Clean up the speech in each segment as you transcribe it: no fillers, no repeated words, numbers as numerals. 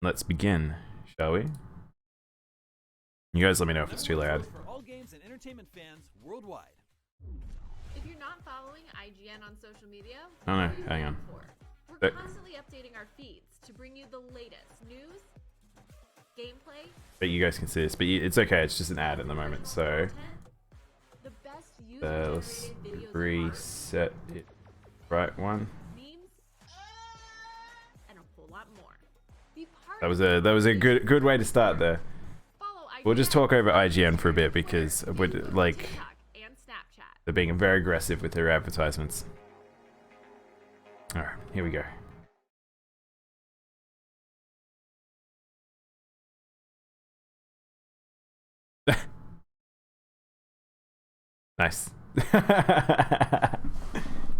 let's begin, shall we? You guys let me know if it's too loud. For all games and entertainment fans worldwide. If you're not following IGN on social media, Oh no, hang on. we're constantly updating our feeds to bring you the latest news, gameplay, But you guys can see this, but it's okay, it's just an ad at the moment, so the best let's user-generated videos, reset it. Right one. memes, and a whole lot more. Be part That was a good way to start there. Follow IGN We'll just talk over IGN for a bit because we're like TikTok and Snapchat. they're being very aggressive with their advertisements. All right, here we go. Nice.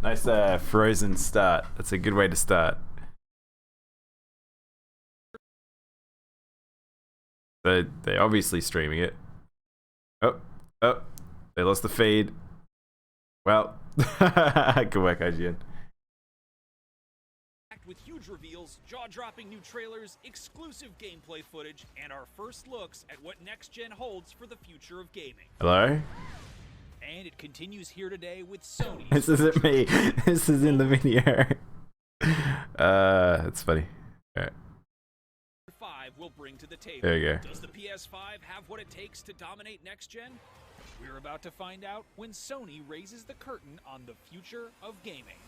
Nice frozen start. That's a good way to start. They're obviously streaming it. Oh, they lost the feed. Well, good work, IGN. With huge reveals, jaw-dropping new trailers, exclusive gameplay footage, and our first looks at what next gen holds for the future of gaming. Hello? And it continues here today with Sony. This isn't me. This is in the video. That's funny. Alright. 5 will bring to the table. There you go. Does the PS5 have what it takes to dominate next gen? We're about to find out when Sony raises the curtain on the future of gaming.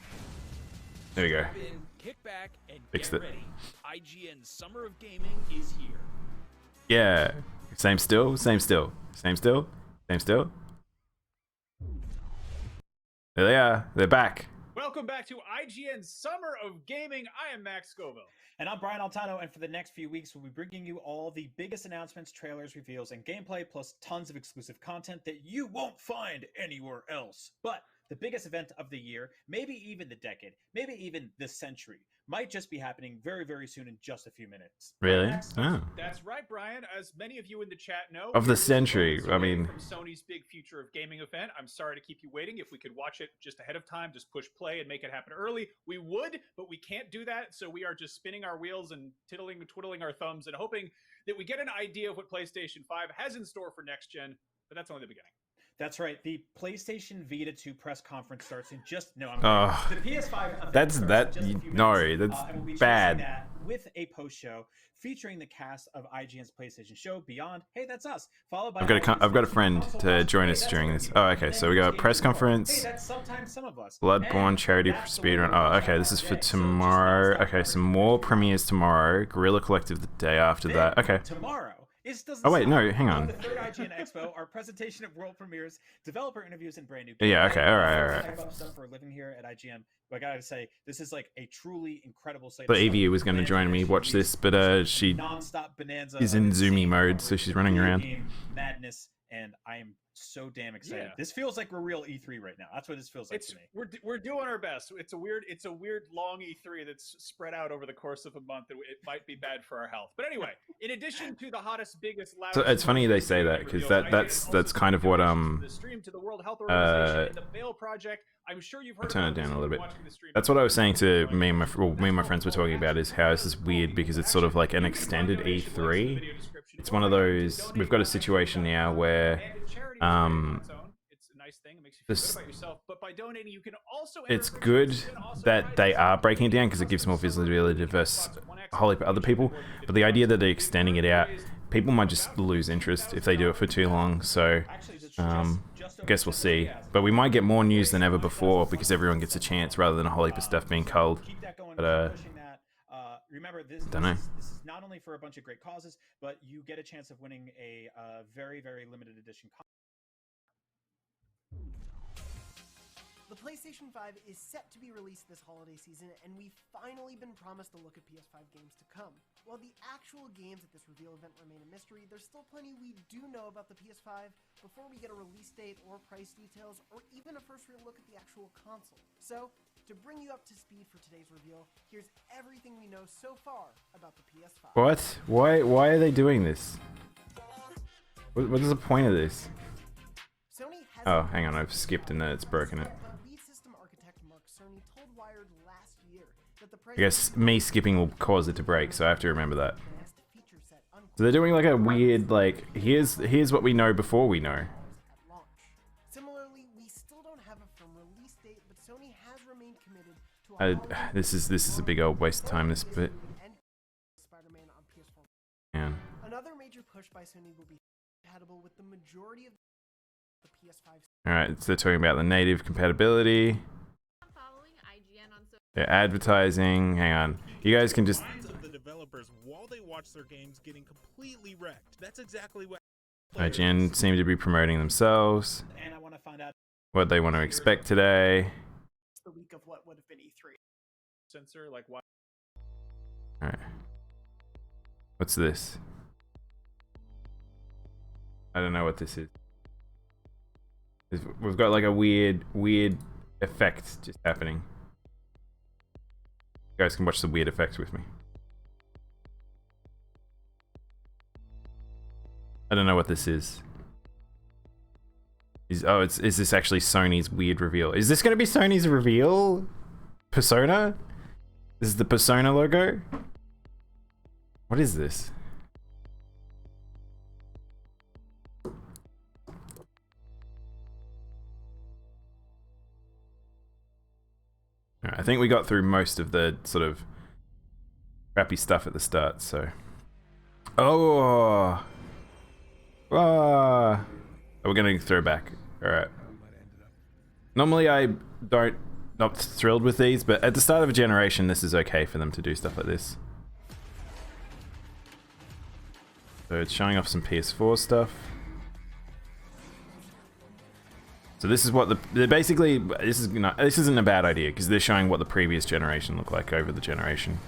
There we go. Strap in, kick back, and Fixed get it. ready. IGN's Summer of Gaming is here. Yeah. Same still, same still. Same still, same still. There they are. They're back. Welcome back to IGN's Summer of Gaming. I am Max Scoville. And I'm Brian Altano, and for the next few weeks, we'll be bringing you all the biggest announcements, trailers, reveals, and gameplay, plus tons of exclusive content that you won't find anywhere else. But the biggest event of the year, maybe even the decade, maybe even the century, might just be happening very, very soon in just a few minutes. Really? Max? Oh. That's right, Brian. As many of you in the chat know, Of the we're just century, moments I away mean- from Sony's big Future of Gaming event. I'm sorry to keep you waiting. If we could watch it just ahead of time, just push play and make it happen early, we would, but we can't do that. So we are just spinning our wheels and twiddling our thumbs and hoping that we get an idea of what PlayStation 5 has in store for next gen. But that's only the beginning. That's right. The PlayStation Vita 2 press conference starts in just the PS5. Event That's starts that. in just a few No, minutes, that's and we'll be chasing bad. that with a post show featuring the cast of IGN's PlayStation show Beyond. Hey, that's us. Followed by I've got a friend to join us during this. Oh, okay. So we got a press conference. Hey, that's sometimes some of us. Bloodborne And charity that's the way speedrun. we're Oh, going okay. This is for today. So just tomorrow. nonstop Okay, some coverage. more premieres tomorrow. Guerrilla Collective the day after Then, that. Okay. Tomorrow. Doesn't Oh, wait, stop. no, hang on. The third IGN Expo, our presentation of world premieres, developer interviews, and brand new. Yeah, okay, gameplay. alright, Before we alright. talk about stuff for a living here at IGN, but I gotta say, this is like a truly incredible slate. So of stuff. Evie was going to join me watch this, but she non-stop bonanza is of in insane zoomy mode, coverage, so she's running around. game madness, and I am so damn excited. Yeah. This feels like we're real E3 right now. That's what this feels like It's to me. we're doing our best. It's a weird long E3 that's spread out over the course of a month. It might be bad for our health. But anyway, in addition to the hottest, biggest, loudest, So it's funny they say that, 'cause that's kind of what, the stream to the World Health Organization and the Veil Project. I'm sure you've heard. I'll turn about it down this a little if bit. you're watching the stream. That's what I was saying to me and my friends were talking about is how this is weird because it's sort of like an extended E3. It's one of those. We've got a situation now where It's a nice thing. It makes you feel this- good about yourself. But by donating, you can also. it's good that they are breaking it down because it gives more visibility to diverse a whole heap of other people. But the idea that they're extending it out, people might just lose interest if they do it for too long. So I guess we'll see. But we might get more news than ever before because everyone gets a chance rather than a whole heap of stuff being culled. Keep that going. But, Keep pushing that. Remember, this Dunno. this is not only for a bunch of great causes, but you get a chance of winning a very, very limited edition. The PlayStation 5 is set to be released this holiday season, and we've finally been promised a look at PS5 games to come. While the actual games at this reveal event remain a mystery, there's still plenty we do know about the PS5 before we get a release date or price details, or even a first real look at the actual console. So, to bring you up to speed for today's reveal, here's everything we know so far about the PS5. What? Why are they doing this? What is the point of this? Sony has Oh, hang on, I've skipped and then it's broken it. But lead system architect Mark Cerny told Wired last year that the I guess me skipping will cause it to break, so I have to remember that. advanced So they're doing like a weird, like, here's what we know before we know. at launch. Similarly, we still don't have a firm release date, but Sony has remained committed to a holiday This is a big old waste of time, this bit. and Spider-Man on PS4. Man. Another major push by Sony will be compatible with the majority of the PS5. Alright, so they're talking about the native compatibility. I'm following IGN on social They're advertising. Hang on. You guys can just... Minds of the developers while they watch their games getting completely wrecked. That's exactly what IGN seem to be promoting themselves. And I want to find out. What they want to expect today. It's the week of what would have been E3. Sensor, like why? Alright. What's this? I don't know what this is. We've got like a weird effect just happening. You guys can watch the weird effects with me. I don't know what this is. Is this actually Sony's weird reveal? Is this going to be Sony's reveal? Persona? This is the Persona logo? What is this? Alright, I think we got through most of the sort of crappy stuff at the start, so... Oh! Ah! We're gonna throw back. Alright. Normally I not thrilled with these, but at the start of a generation this is okay for them to do stuff like this. So it's showing off some PS4 stuff. So this is what they're basically, this isn't a bad idea because they're showing what the previous generation looked like over the generation.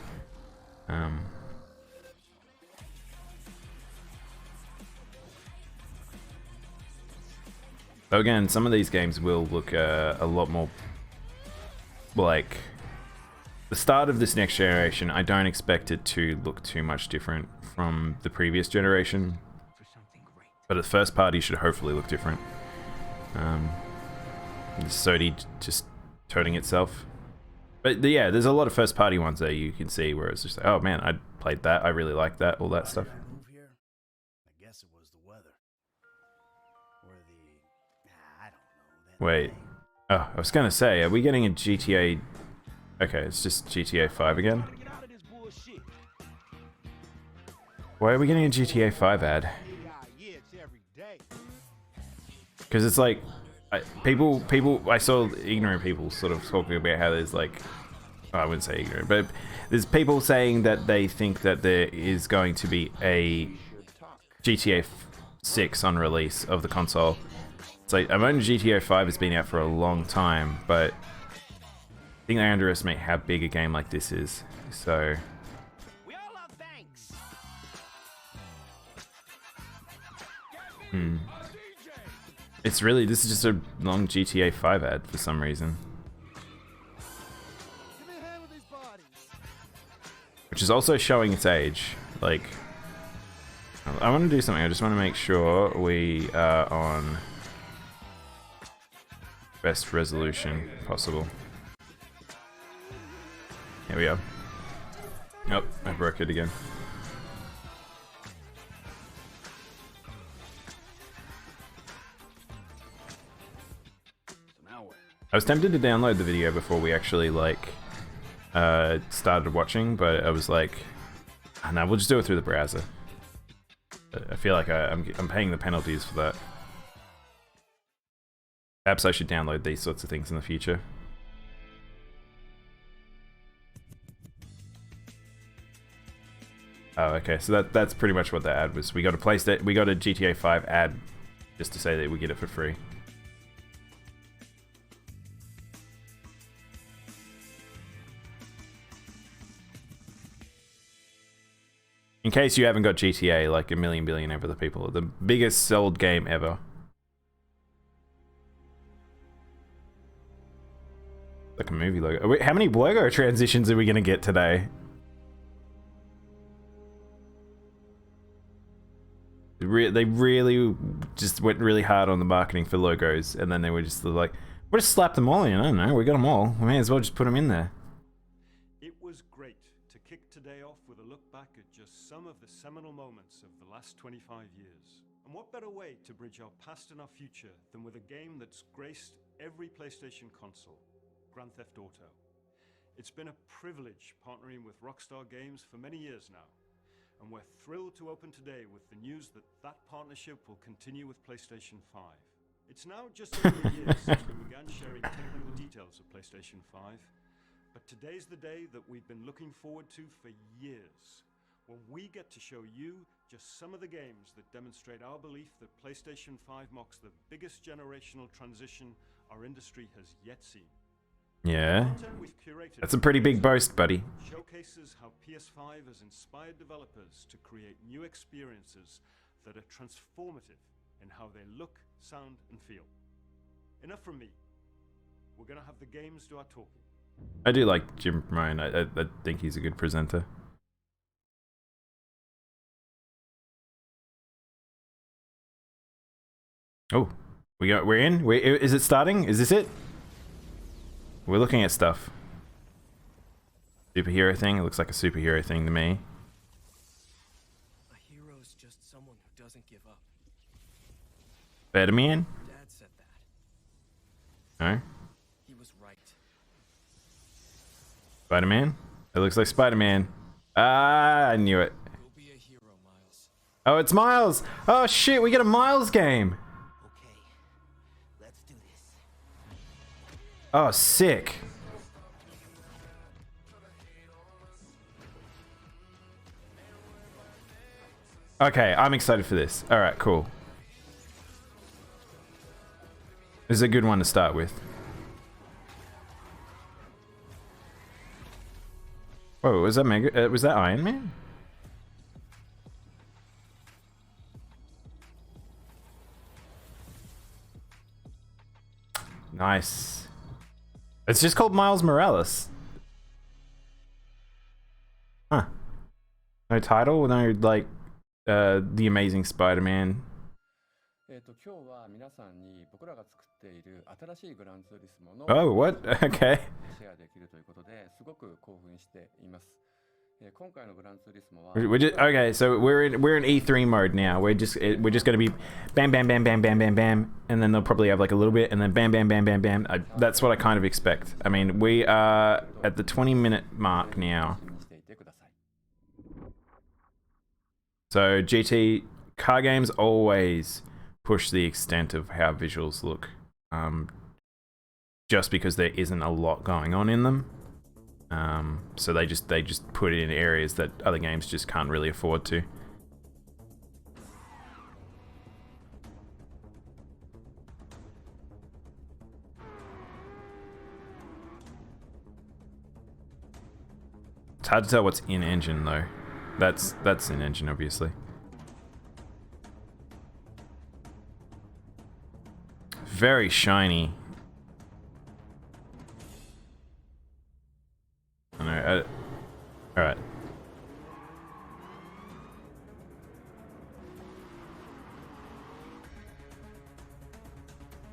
So again, some of these games will look a lot more like the start of this next generation. I don't expect it to look too much different from the previous generation, but the first party should hopefully look different. Sony just toting itself. But yeah, there's a lot of first party ones there you can see where it's just like, oh man, I played that, I really liked that, all that stuff. Move here? I guess it was the weather. Or the I don't know. That Wait. thing. Oh, I was gonna say, are we getting a GTA? Okay, it's just GTA 5 again. Why are we getting a GTA 5 ad? Because it's like, people, I saw ignorant people sort of talking about how there's like, oh, I wouldn't say ignorant, but there's people saying that they think that there is going to be a GTA 6 on release of the console. It's like, I've known GTA 5 has been out for a long time, but I think they underestimate how big a game like this is. So, it's really, this is just a long GTA 5 ad for some reason. Which is also showing its age. Like, I want to do something. I just want to make sure we are on best resolution possible. Here we are. Nope, I broke it again. I was tempted to download the video before we actually like started watching, but I was like, oh, no, we'll just do it through the browser. I feel like I'm paying the penalties for that. Perhaps I should download these sorts of things in the future. Oh, okay, so that's pretty much what the ad was. We got a GTA 5 ad just to say that we get it for free. In case you haven't got GTA, like a million billion over the people, the biggest sold game ever. Like a movie logo. How many logo transitions are we gonna get today? They really just went really hard on the marketing for logos, and then they were just like, we'll just slap them all in. I don't know, we got them all. We may as well just put them in there. It was great to kick today day off with a look back at just some of the seminal moments of the last 25 years. And what better way to bridge our past and our future than with a game that's graced every PlayStation console, Grand Theft Auto. It's been a privilege partnering with Rockstar Games for many years now, and we're thrilled to open today with the news that that partnership will continue with PlayStation 5. It's now just over a year since we began sharing technical details of PlayStation 5, but today's the day that we've been looking forward to for years, when we get to show you just some of the games that demonstrate our belief that PlayStation 5 marks the biggest generational transition our industry has yet seen. Yeah. That's a pretty big boast, buddy. Showcases how PS5 has inspired developers to create new experiences that are transformative in how they look, sound, and feel. Enough from me. We're gonna have the games do our talking. I do like Jim Ryan. I think he's a good presenter. Oh, we're in. Is it starting? Is this it? We're looking at stuff. Superhero thing. It looks like a superhero thing to me. A hero's just someone who doesn't give up. Spider-Man? Dad said that. No. He was right. Spider-Man? It looks like Spider-Man. Ah, I knew it. Go be a hero, Miles. Oh, it's Miles. Oh shit, we get a Miles game. Okay, let's do this. Oh, sick. Okay, I'm excited for this. All right, cool. This is a good one to start with. Whoa, was that was that Iron Man? Nice. It's just called Miles Morales. Huh. No title, no like The Amazing Spider-Man. Oh, what? Okay. We're just, okay, so we're in E3 mode now. We're just gonna be bam bam bam bam bam bam bam, and then they'll probably have like a little bit, and then bam bam bam bam bam. That's what I kind of expect. I mean, we are at the 20-minute mark now. So GT car games always push the extent of how visuals look, just because there isn't a lot going on in them. So they just put it in areas that other games just can't really afford to. It's hard to tell what's in engine though. That's in engine, obviously. Very shiny. I know. All right.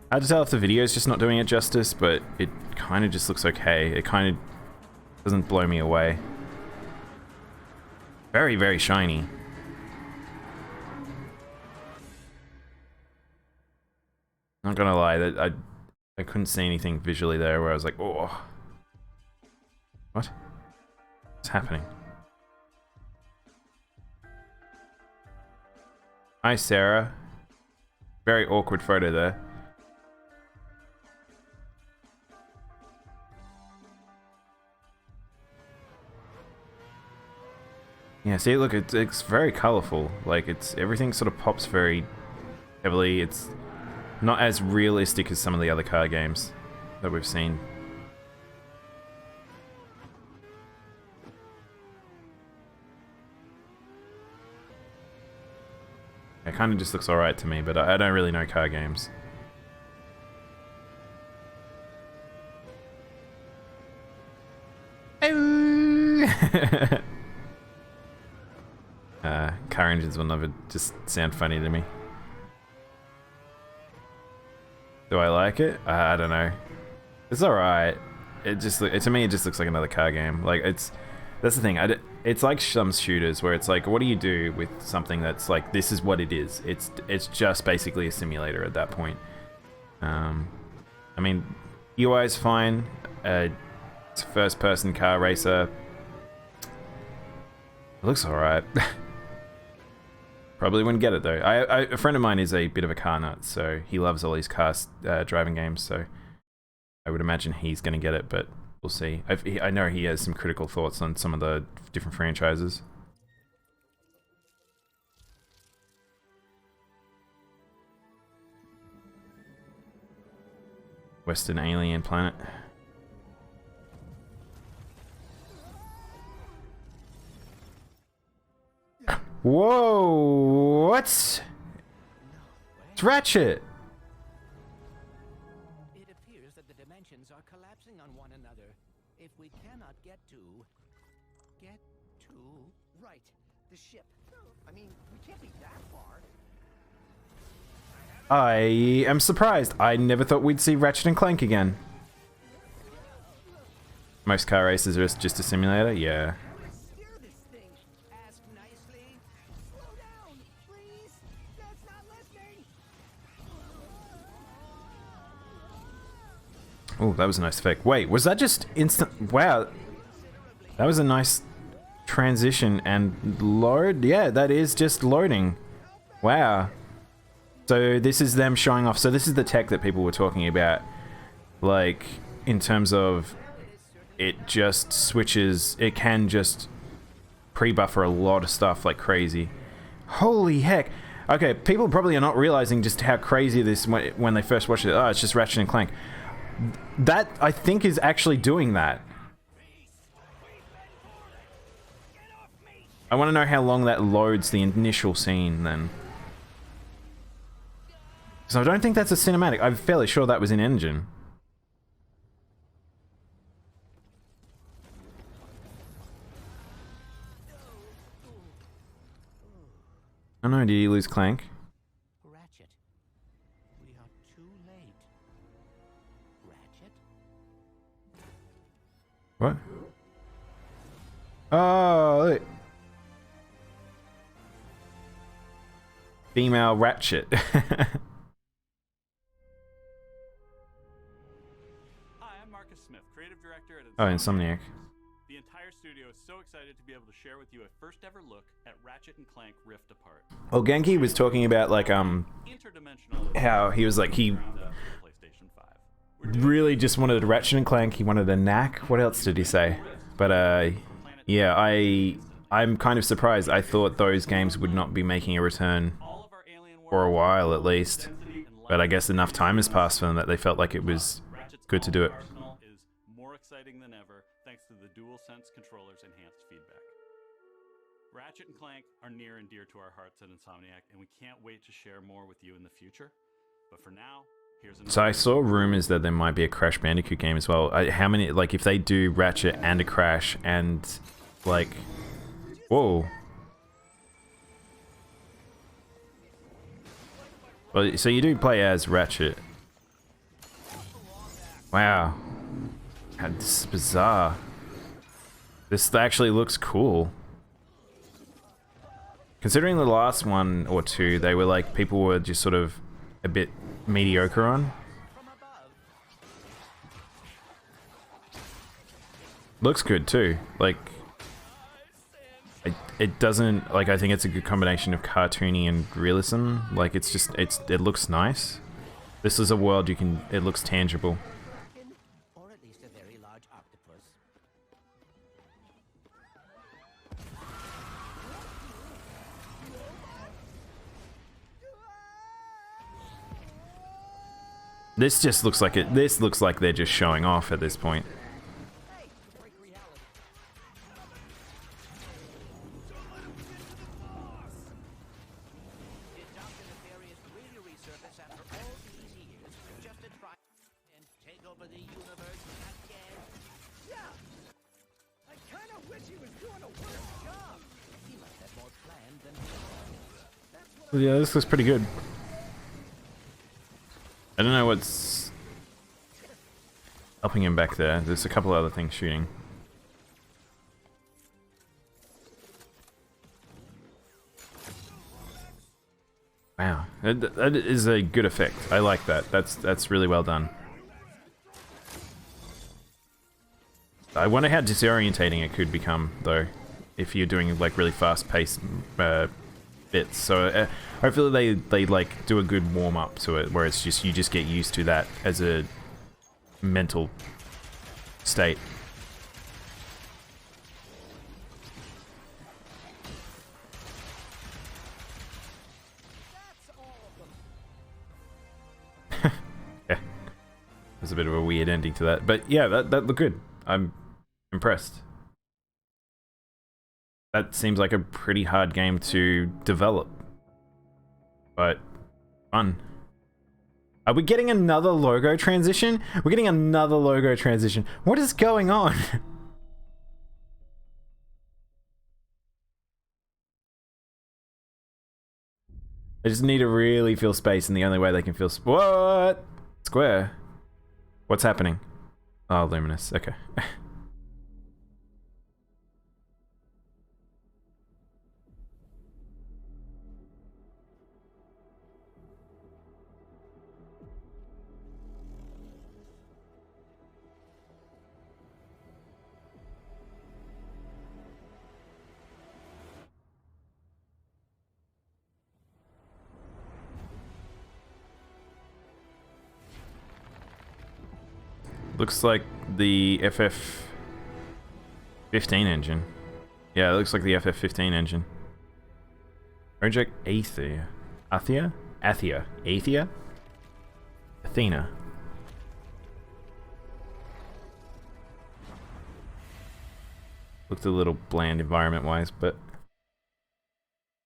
Hard to tell if the video is just not doing it justice, but it kind of just looks okay. It kind of doesn't blow me away. Very, very shiny. Not gonna lie, that I couldn't see anything visually there where I was like, oh. What? What's happening? Hi, Sarah. Very awkward photo there. Yeah, see, look, it's very colorful. Like, everything sort of pops very heavily. It's not as realistic as some of the other car games that we've seen. It kind of just looks alright to me, but I don't really know car games. Car engines will never just sound funny to me. Do I like it? I don't know. It's alright. To me, it just looks like another car game. Like, that's the thing. it's like some shooters where it's like, what do you do with something that's like, this is what it is. It's just basically a simulator at that point. I mean, UI is fine. It's a first-person car racer. It looks alright. Probably wouldn't get it though. A friend of mine is a bit of a car nut, so he loves all these car driving games. So I would imagine he's going to get it, but we'll see. I know he has some critical thoughts on some of the different franchises. Western alien planet. Whoa! What? It's Ratchet! It appears that the dimensions are collapsing on one another. If we cannot get to... Right, the ship. I mean, we can't be that far. I am surprised. I never thought we'd see Ratchet and Clank again. Most car races are just a simulator? Yeah. Steer this thing. Ask nicely. Slow down, please. That's not listening. Oh, that was a nice effect. Wait, was that just instant? Wow. That was a nice transition and load. Yeah, that is just loading. Wow. So this is them showing off. So this is the tech that people were talking about. Like, in terms of it just switches. It can just pre-buffer a lot of stuff like crazy. Holy heck. Okay, people probably are not realizing just how crazy this when they first watch it. Oh, it's just Ratchet and Clank. That, I think, is actually doing that. I want to know how long that loads the initial scene then. So I don't think that's a cinematic. I'm fairly sure that was in engine. Oh no, did you lose Clank? Ratchet. We are too late. Ratchet? What? Oh, look. Female Ratchet. Hi, I'm Marcus Smith, creative director at Insomniac. The entire studio is so excited to be able to share with you a first ever look at Ratchet and Clank Rift Apart. Well, Genki was talking about like how he was like he really just wanted a Ratchet and Clank. He wanted a knack. What else did he say? But yeah, I'm kind of surprised. I thought those games would not be making a return for a while at least. But I guess enough time has passed for them that they felt like it was good to do it. Is more exciting than ever thanks to the DualSense controller's enhanced feedback. Ratchet and Clank are near and dear to our hearts at Insomniac, and we can't wait to share more with you in the future. But for now, here's So I saw rumors that there might be a Crash Bandicoot game as well. How many, like, if they do Ratchet and a Crash and, like, whoa. Well, so you do play as Ratchet. Wow. God, this is bizarre. This actually looks cool. Considering the last one or two, they were like, people were just sort of a bit mediocre on. Looks good too. Like, it doesn't, like, I think it's a good combination of cartoony and realism. Like, it's just, it looks nice. This is a world you can, it looks tangible. Or at least a very large octopus. This just looks like it, this looks like they're just showing off at this point. Yeah, this looks pretty good. I don't know what's helping him back there. There's a couple other things shooting. Wow, that is a good effect. I like that. That's really well done. I wonder how disorientating it could become, though, if you're doing like really fast-paced bits. So hopefully they like do a good warm-up to it, where it's just you just get used to that as a mental state. Yeah, there's a bit of a weird ending to that, but yeah, that looked good. I'm impressed. That seems like a pretty hard game to develop, but fun. Are we getting another logo transition? We're getting another logo transition. What is going on? They just need to really feel space, and the only way they can feel what? Square. What's happening? Oh, luminous. Okay. Looks like the FF15 engine. Yeah, it looks like the FF15 engine. Project Athia. Athia? Athia. Athia? Athena. Looked a little bland environment-wise, but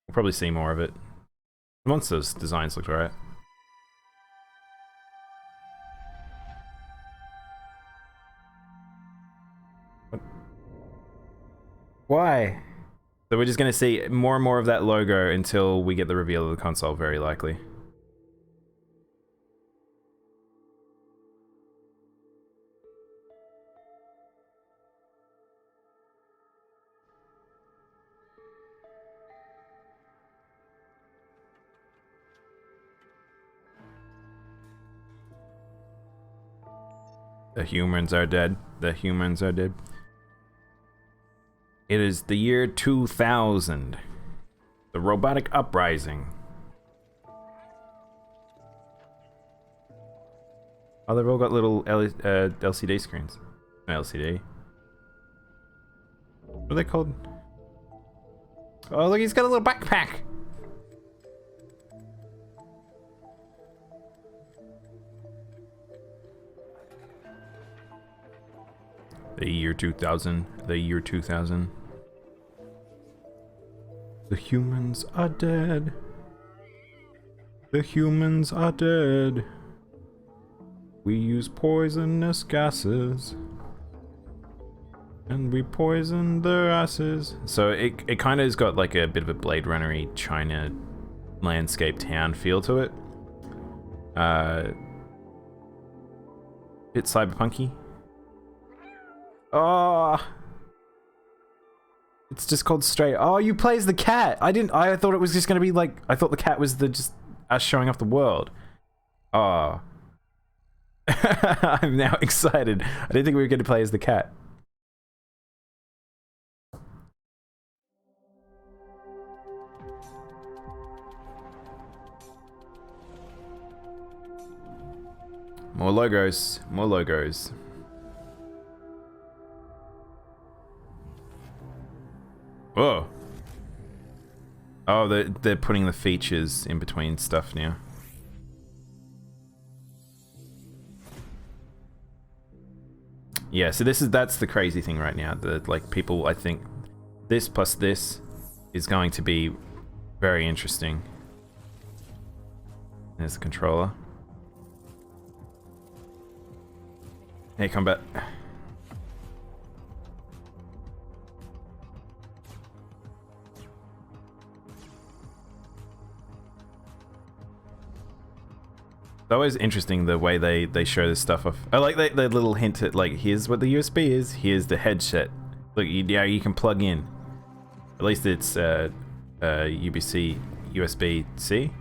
we'll probably see more of it. The monsters' designs looked alright. Why? So we're just going to see more and more of that logo until we get the reveal of the console, very likely. The humans are dead. The humans are dead. It is the year 2000. The robotic uprising. Oh, they've all got little LCD screens. LCD. What are they called? Oh, look, he's got a little backpack. The year 2000. The year 2000. The humans are dead. The humans are dead. We use poisonous gases. And we poison their asses. So it kind of has got like a bit of a Blade Runner-y China landscape town feel to it. Bit cyberpunky. Oh, it's just called Stray. Oh, you play as the cat. I thought it was just gonna be like, I thought the cat was just us showing off the world. Oh. I'm now excited. I didn't think we were gonna play as the cat. More logos. More logos. Oh. Oh, they're putting the features in between stuff now. Yeah, so that's the crazy thing right now. That like people, I think this plus this is going to be very interesting. There's the controller. Hey, combat. It's always interesting the way they show this stuff off. I like the little hint at like, here's what the USB is, here's the headset. Look, yeah, you can plug in. At least it's UBC USB-C.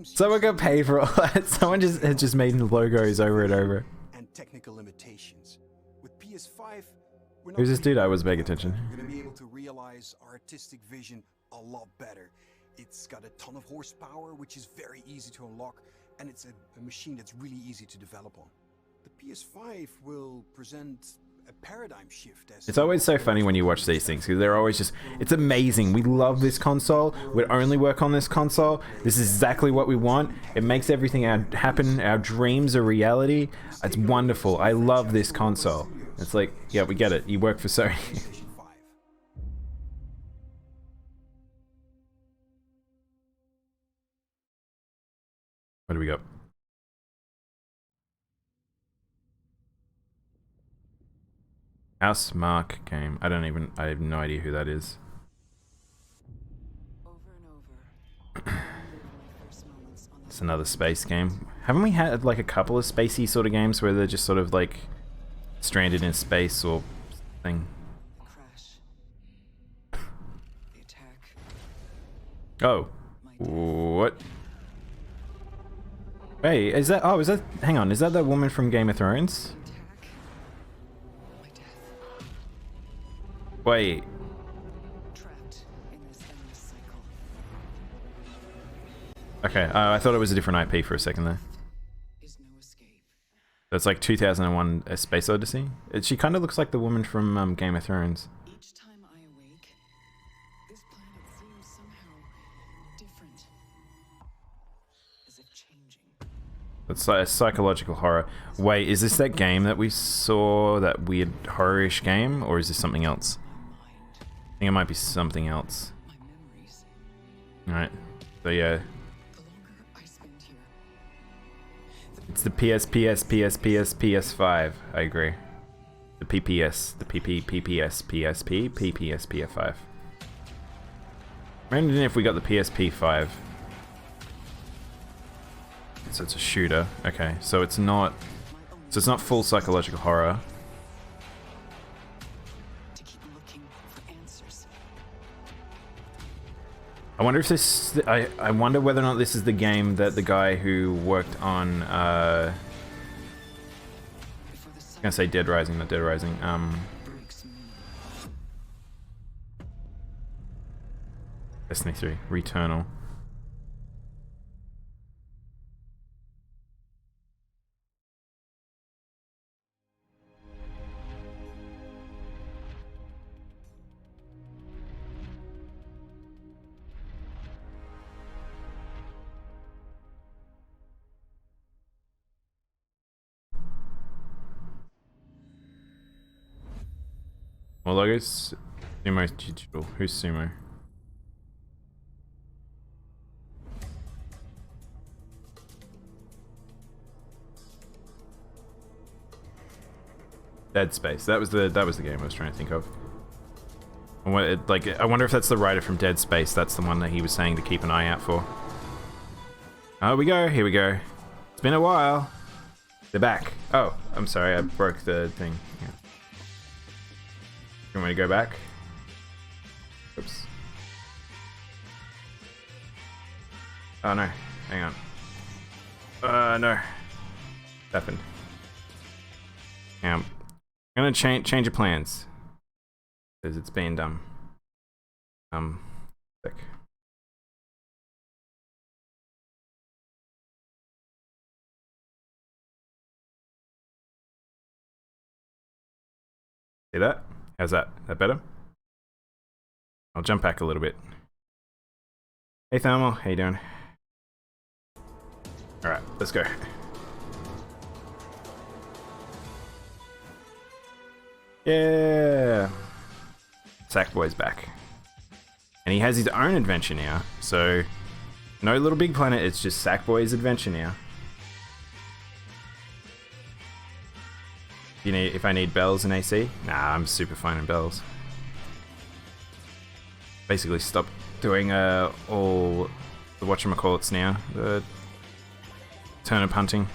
Someone got paid for all that. Someone just made logos over and over. And technical limitations. With PS5, we're not Who's this dude? I gonna was paying attention. We're gonna be able to realize our artistic vision a lot better. It's got a ton of horsepower, which is very easy to unlock, and it's a machine that's really easy to develop on. The PS5 will present a paradigm shift. It's always so funny when you watch these things because they're always just, it's amazing. We love this console. We'd only work on this console. This is exactly what we want. It makes everything happen. Our dreams are reality. It's wonderful. I love this console. It's like, yeah, we get it. You work for Sony. What do we got? House Mark game. I have no idea who that is. It's another space game. Haven't we had like a couple of spacey sort of games where they're just sort of like stranded in space or thing? Oh. What? Hey, is that, hang on, is that that woman from Game of Thrones? Wait. Okay, I thought it was a different IP for a second there. That's like 2001: A Space Odyssey. She kind of looks like the woman from Game of Thrones. Each time I awake, this planet seems somehow different. As if changing. It's like a psychological horror. Wait, is this that game that we saw, that weird horror-ish game, or is this something else? I think it might be something else. Alright, so yeah. It's the PS5. I agree. The PPS, the PPS, PSP, PPS, PS5. Imagine if we got the PSP5. So it's a shooter. Okay, so it's not full psychological horror. I wonder if this, I wonder whether or not this is the game that the guy who worked on, I was gonna say Dead Rising, not Dead Rising, Destiny 3, Returnal. More logos. Sumo Digital. Who's Sumo? Dead Space. That was the game I was trying to think of. I wonder if that's the writer from Dead Space. That's the one that he was saying to keep an eye out for. Oh, we go. Here we go. It's been a while. They're back. Oh, I'm sorry. I broke the thing. Yeah. You want me to go back? Oops. Oh no, hang on. No. Happened. Yeah. I'm gonna change your plans. Because it's being dumb. Sick. See that? How's that? That better? I'll jump back a little bit. Hey Thermal, how you doing? Alright, let's go. Yeah! Sackboy's back. And he has his own adventure now, so no Little Big Planet, it's just Sackboy's adventure now. If I need bells and AC? Nah, I'm super fine in bells. Basically stop doing all the whatchamacallits now. The turnip hunting.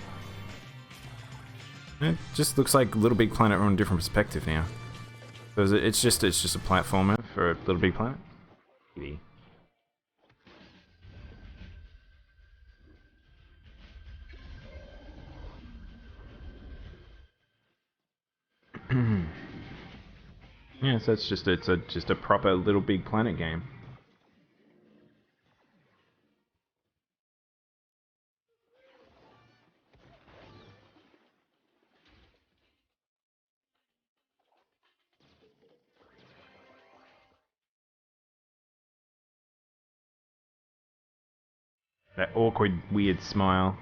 It just looks like Little Big Planet from a different perspective now. So it's just a platformer for Little Big Planet. Yeah, so it's just a proper Little Big Planet game. That awkward, weird smile.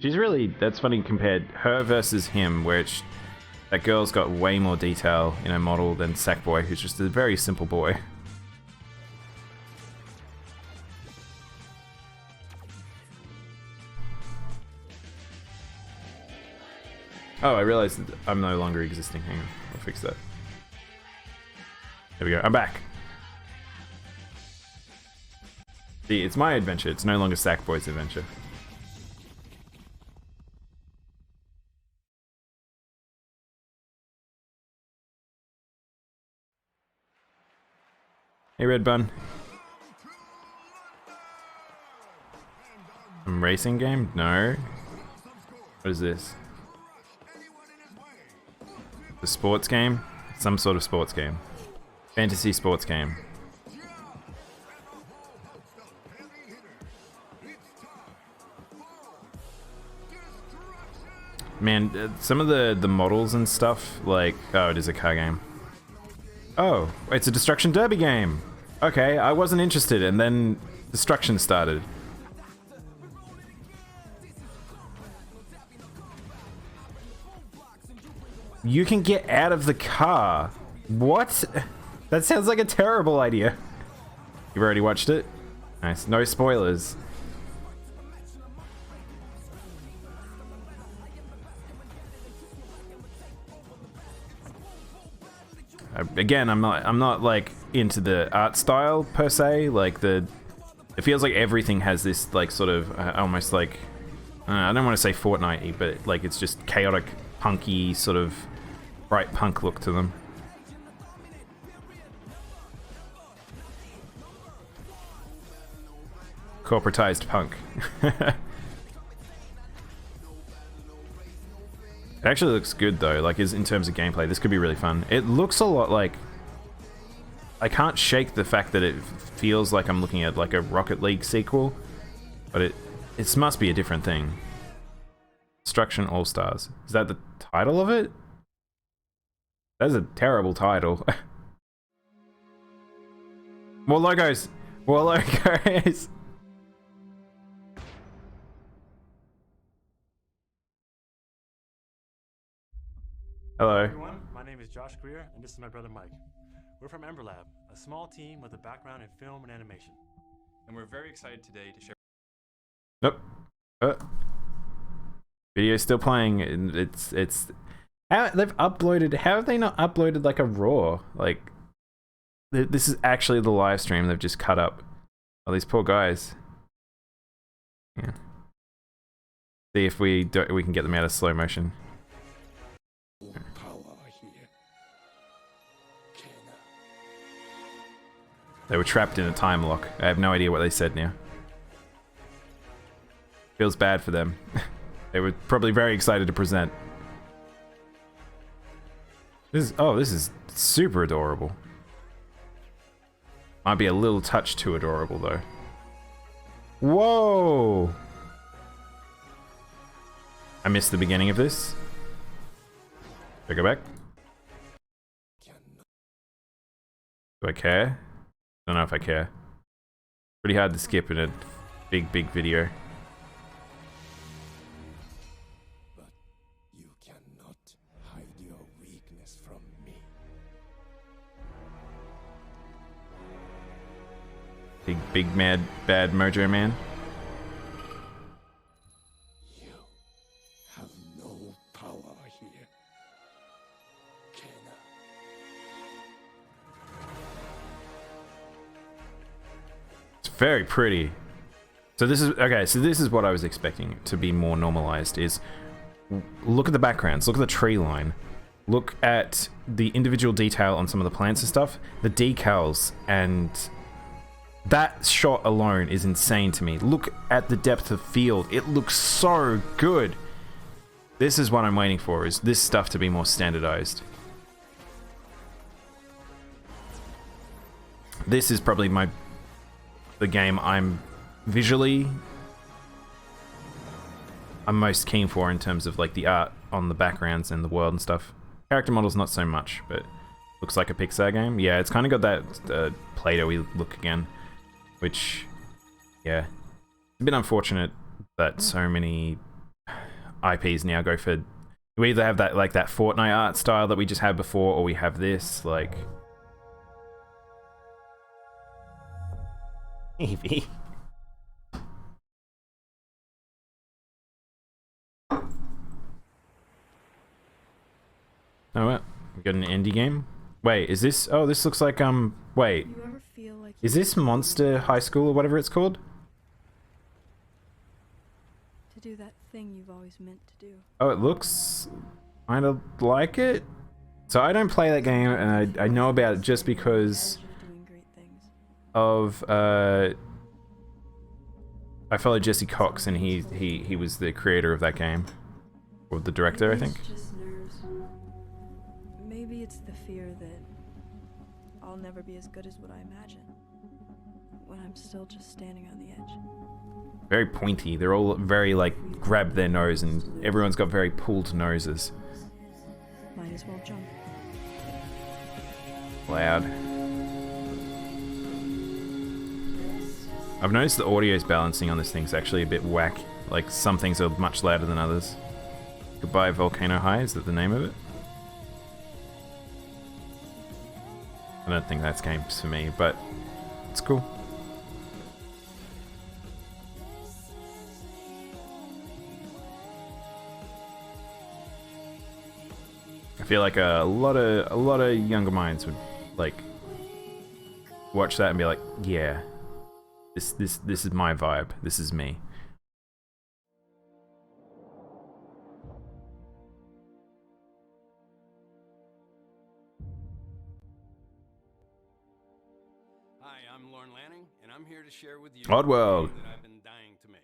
She's really, that's funny compared her versus him, where that girl's got way more detail in her model than Sackboy, who's just a very simple boy. Oh, I realized that I'm no longer existing. Hang on, I'll fix that. There we go, I'm back. See, it's my adventure, it's no longer Sackboy's adventure. Hey, Red Bun. Some racing game? No. What is this? A sports game? Some sort of sports game. Fantasy sports game. Man, some of the models and stuff, like... Oh, it is a car game. Oh, it's a Destruction Derby game! Okay, I wasn't interested, and then destruction started. You can get out of the car. What? That sounds like a terrible idea. You've already watched it? Nice. No spoilers. Again, I'm not like into the art style per se. Like it feels like everything has this like sort of almost like I don't want to say Fortnite-y, but like it's just chaotic, punky sort of bright punk look to them. Corporatized punk. It actually looks good though, like in terms of gameplay. This could be really fun. It looks a lot like... I can't shake the fact that it feels like I'm looking at like a Rocket League sequel, but it must be a different thing. Destruction All-Stars. Is that the title of it? That's a terrible title. More logos! More logos! Hello. Everyone, my name is Josh Greer, and this is my brother Mike. We're from Ember Lab, a small team with a background in film and animation. And we're very excited today to share... Nope. Video's still playing. It's... How they've uploaded... How have they not uploaded like a raw? Like... This is actually the live stream they've just cut up. Oh, these poor guys. Yeah. See if we can get them out of slow motion. They were trapped in a time lock. I have no idea what they said now. Feels bad for them. They were probably very excited to present. This is super adorable. Might be a little touch too adorable though. Whoa! I missed the beginning of this. Should I go back? Do I care? Don't know if I care. Pretty hard to skip in a big video. But you cannot hide your weakness from me. Big mad bad Mojo Man. You have no power here. It's very pretty. So this is okay, so this is what I was expecting to be more normalized is look at the backgrounds, look at the tree line. Look at the individual detail on some of the plants and stuff, the decals, and that shot alone is insane to me. Look at the depth of field. It looks so good. This is what I'm waiting for, is this stuff to be more standardized. this is probably the game I'm most keen for in terms of like the art on the backgrounds and the world and stuff. Character models not so much, but looks like a Pixar game. Yeah, it's kind of got that Play-Doh-y look again, which, yeah, it's a bit unfortunate that so many IPs now go for. We either have that like that Fortnite art style that we just had before, or we have this like. Evie. Oh, what? We got an indie game? Wait, is this... Oh, this looks like, wait. You ever feel like Is this Monster High School or whatever it's called? to do that thing you've always meant to do? Oh, it looks kind of like it. So I don't play that game, and I know about it just because of, I follow Jesse Cox, and he was the creator of that game. Or the director, I think. Maybe it's just nerves. Maybe it's the fear that I'll never be as good as what I imagine when I'm still just standing on the edge. Very pointy. They're all very, like, grab their nose, and everyone's got very pulled noses. Might as well jump. Loud. I've noticed the audio's balancing on this thing's actually a bit whack. Like, some things are much louder than others. Goodbye Volcano High, is that the name of it? I don't think that's games for me, but it's cool. I feel like a lot of younger minds would like watch that and be like, yeah, this is my vibe. This is me. Share with you Oddworld. that I've been dying to make.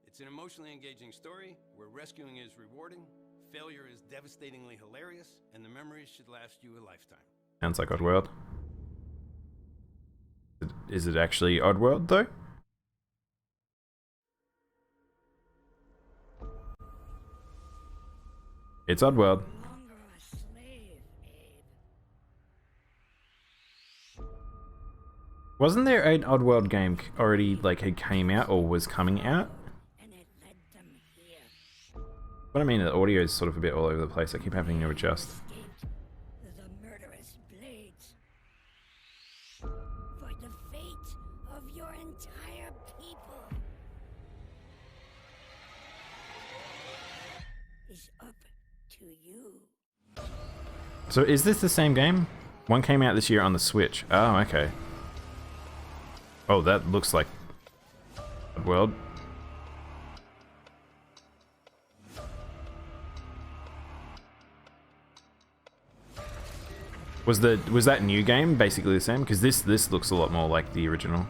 It's an emotionally engaging story where rescuing is rewarding, failure is devastatingly hilarious, and the memories should last you a lifetime. Sounds like Oddworld. Is it actually Oddworld though? It's Oddworld. Wasn't there an Oddworld game already, like, had came out or was coming out? But I mean, the audio is sort of a bit all over the place. I keep having to adjust. The murderous blades. For the fate of your entire people is up to you. So is this the same game? One came out this year on the Switch. Oh, okay. Oh, that looks like Oddworld. Was that new game basically the same? Because this looks a lot more like the original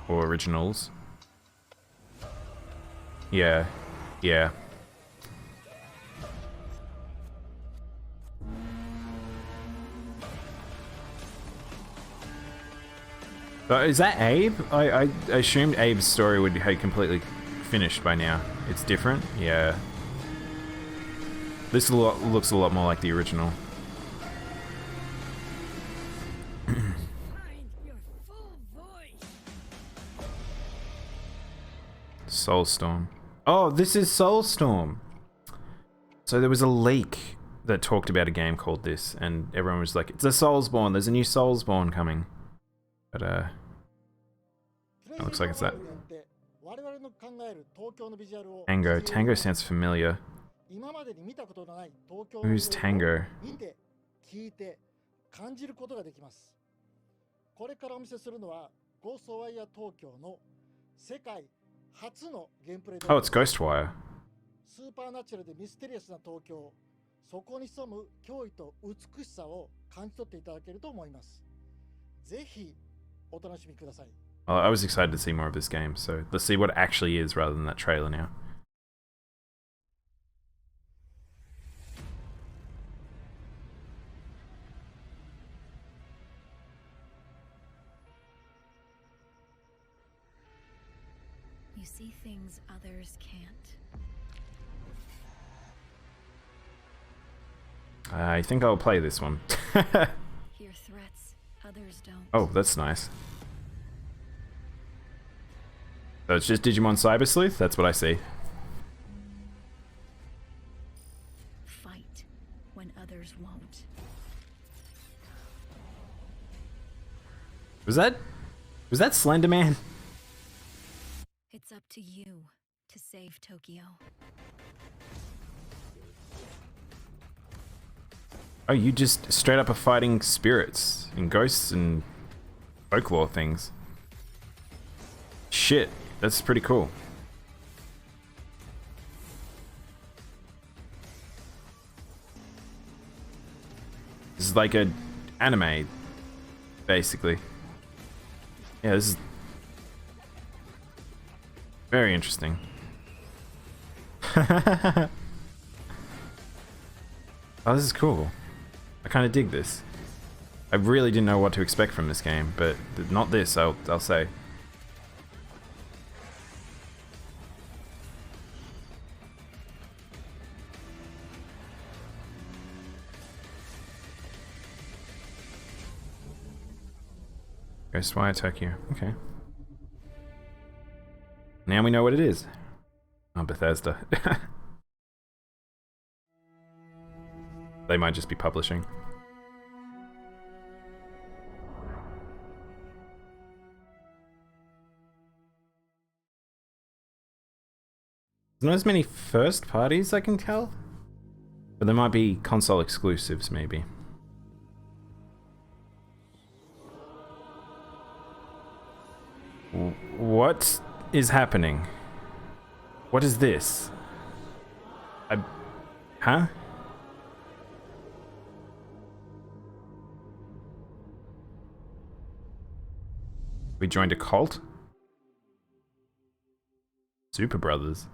or originals. Yeah, yeah. Is that Abe? I assumed Abe's story would have completely finished by now. It's different? Yeah. This looks a lot more like the original. Soulstorm. Oh, this is Soulstorm! So there was a leak that talked about a game called this, and everyone was like, it's a Soulsborne, there's a new Soulsborne coming. But, it looks like it's that. Tango. Tango sounds familiar. Who's Tango? これからお見せするのはゴーストワイヤー東京の世界初のゲームプレイ Oh, it's Ghostwire. スーパーナチュラルでミステリアスな東京、そこに潜む驚異と美しさを感じ取っていただけると思います。ぜひお楽しみください。I was excited to see more of this game, so let's see what it actually is rather than that trailer now. You see things others can't. I think I'll play this one. Hear threats others don't. Oh, that's nice. So it's just Digimon Cyber Sleuth? That's what I see. Fight when others won't. Was that Slender Man? It's up to you to save Tokyo. Oh, you just straight up are fighting spirits and ghosts and folklore things. Shit, that's pretty cool. This is like a anime, basically. Yeah, this is very interesting. Oh, this is cool. I kind of dig this. I really didn't know what to expect from this game, but not this, I'll say. Ghostwire Tokyo. Okay. Now we know what it is. Oh, Bethesda. They might just be publishing. There's not as many first parties I can tell, but there might be console exclusives maybe. What is happening? What is this? Huh? We joined a cult? Super Brothers.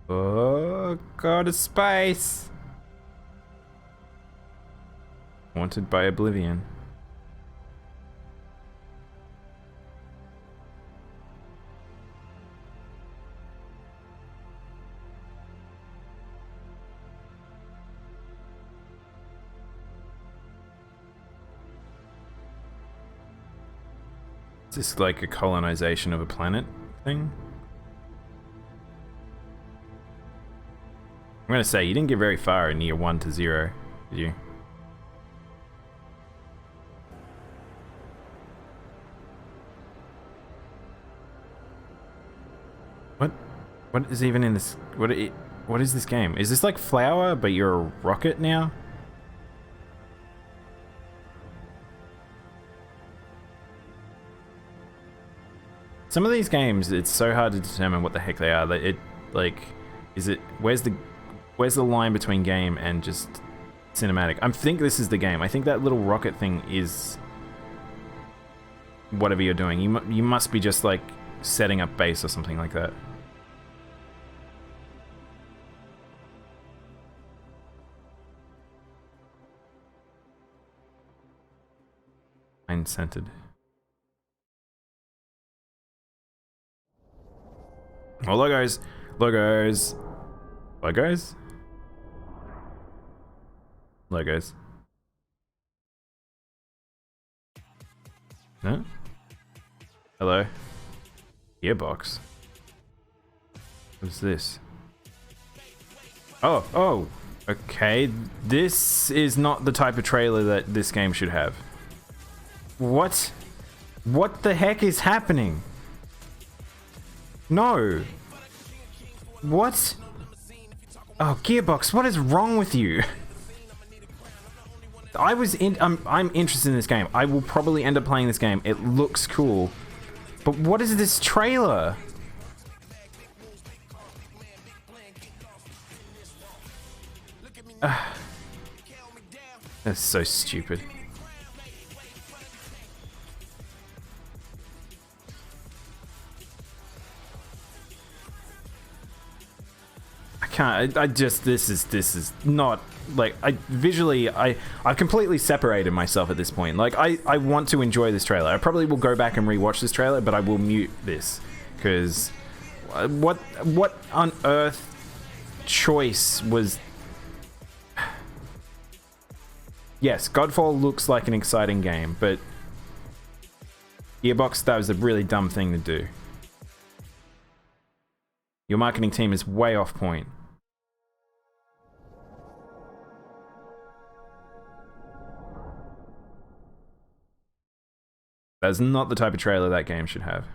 Oh, God of space! Wanted by Oblivion. Is this like a colonization of a planet thing? I'm gonna say, you didn't get very far in year 1 to 0, did you? What is even in this? What is this game? Is this like Flower, but you're a rocket now? Some of these games, it's so hard to determine what the heck they are. Where's the line between game and just cinematic? I think this is the game. I think that little rocket thing is whatever you're doing. You must be just like setting up base or something like that. Scented. Oh, logos! Logos! Logos? Logos. No? Hello? Gearbox? What's this? Oh! Okay, this is not the type of trailer that this game should have. What? What the heck is happening? No. What? Oh, Gearbox, what is wrong with you? I'm interested in this game. I will probably end up playing this game. It looks cool. But what is this trailer? That's so stupid. I can't. I just this is not like I've completely separated myself at this point. Like I want to enjoy this trailer. I probably will go back and rewatch this trailer, but I will mute this because what on earth choice was? Yes, Godfall looks like an exciting game, but Gearbox, that was a really dumb thing to do. Your marketing team is way off point. That's not the type of trailer that game should have.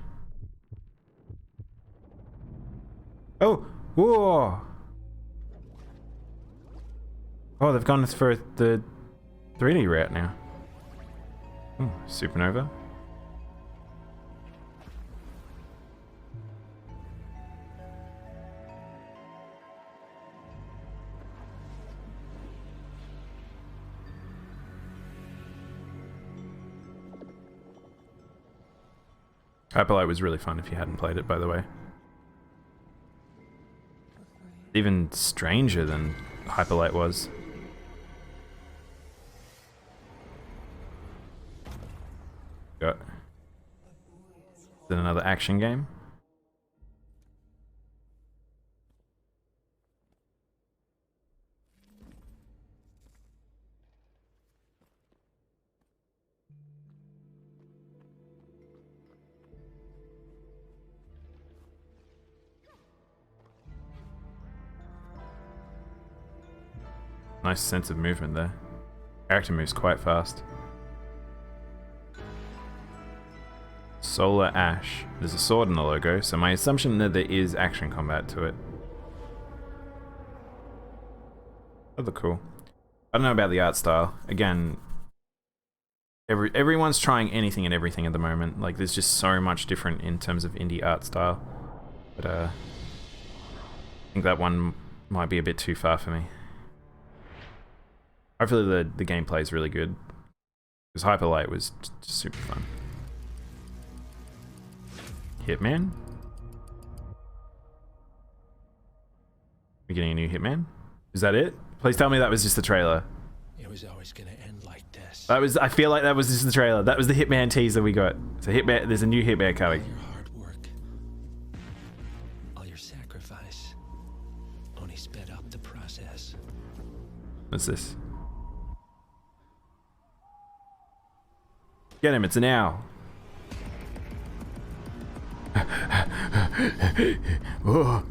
Oh! Whoa! Oh, they've gone for the 3D route now. Ooh, Supernova. Hyperlight was really fun if you hadn't played it, by the way. Even stranger than Hyperlight was. Got. Is it another action game? Nice sense of movement there. Character moves quite fast. Solar Ash. There's a sword in the logo, so my assumption that there is action combat to it. Oh, they're cool. I don't know about the art style. Again, everyone's trying anything and everything at the moment. Like, there's just so much different in terms of indie art style. But I think that one might be a bit too far for me. Hopefully the gameplay is really good. Because Hyperlight was just super fun. Hitman? We're getting a new Hitman? Is that it? Please tell me that was just the trailer. It was always gonna end like this. That was. I feel like that was just the trailer. That was the Hitman teaser we got. So Hitman. There's a new Hitman coming. All your hard work, all your sacrifice, only sped up the process. What's this? Get him! It's an owl. Oh.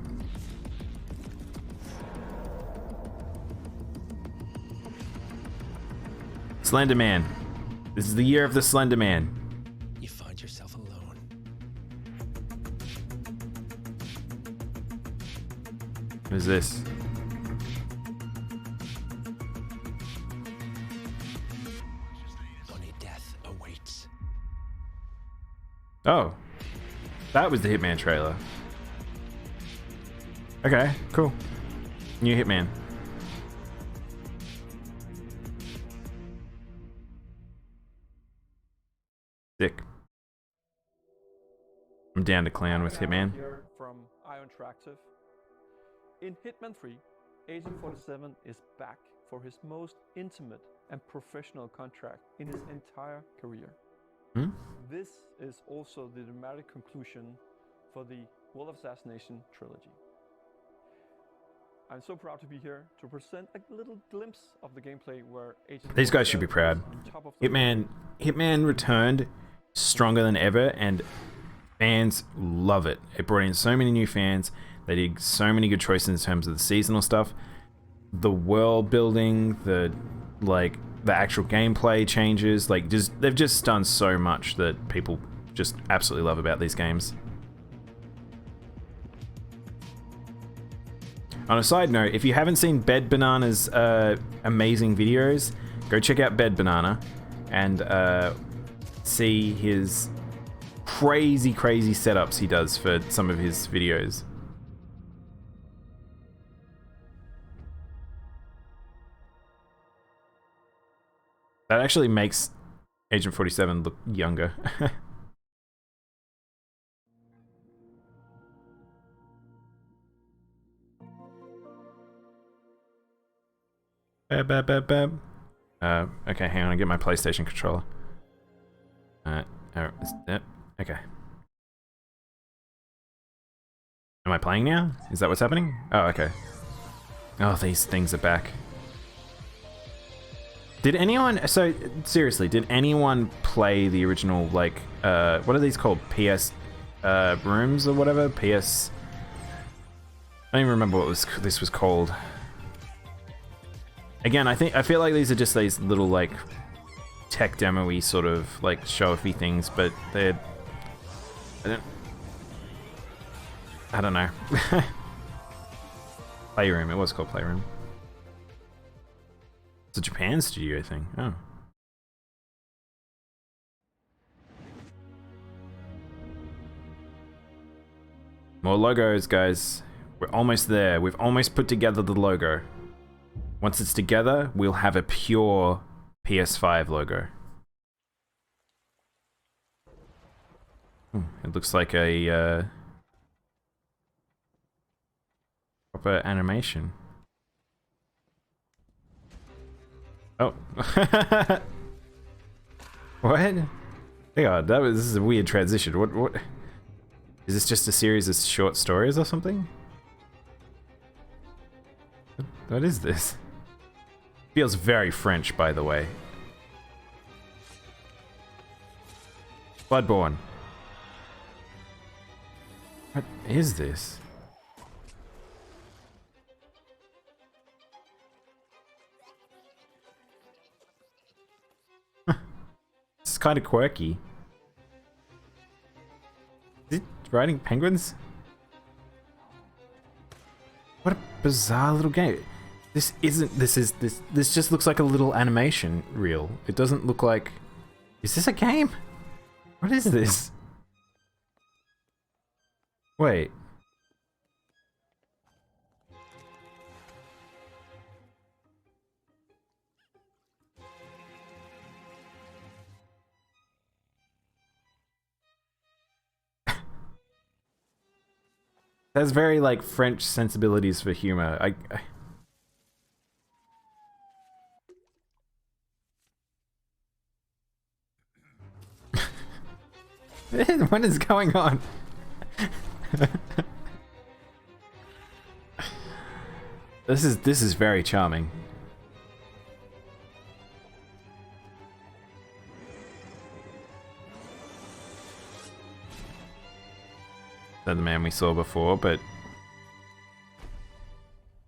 Slender Man. This is the year of the Slender Man. You find yourself alone. What is this? Only death awaits. Oh. That was the Hitman trailer. Okay, cool. New Hitman. Sick. I'm down to clown with Hitman. Here from IO Interactive. In Hitman 3, Agent 47 is back for his most intimate and professional contract in his entire career. Hmm? This is also the dramatic conclusion for the World of Assassination trilogy. I'm so proud to be here to present a little glimpse of the gameplay where Agent These guys should be proud. Hitman returned stronger than ever, and fans love it. It brought in so many new fans. They did so many good choices in terms of the seasonal stuff, the world building, the actual gameplay changes. Like, they've just done so much that people just absolutely love about these games. On a side note, if you haven't seen Bed Banana's amazing videos, go check out Bed Banana and see his crazy setups he does for some of his videos. That actually makes Agent 47 look younger. Okay, hang on, I get my PlayStation controller. Okay. Am I playing now? Is that what's happening? Oh, okay. Oh, these things are back. Did anyone, so seriously, did anyone play the original, like, what are these called? PS rooms or whatever? PS, I don't even remember what this was called. Again, I feel like these are just these little, like, tech demo-y sort of, like, show-offy things, but they're, I don't know. Playroom, it was called Playroom. It's a Japan studio thing. Oh. More logos, guys. We're almost there. We've almost put together the logo. Once it's together, we'll have a pure PS5 logo. It looks like a proper animation. Oh. What? Hang on, this is a weird transition. What? Is this just a series of short stories or something? What is this? Feels very French, by the way. Bloodborne. What is this? It's kind of quirky. Is it riding penguins? What a bizarre little game. This just looks like a little animation reel. It doesn't look like... Is this a game? What is this? Wait. That's very, like, French sensibilities for humor. What is going on? This is very charming. Than the man we saw before, but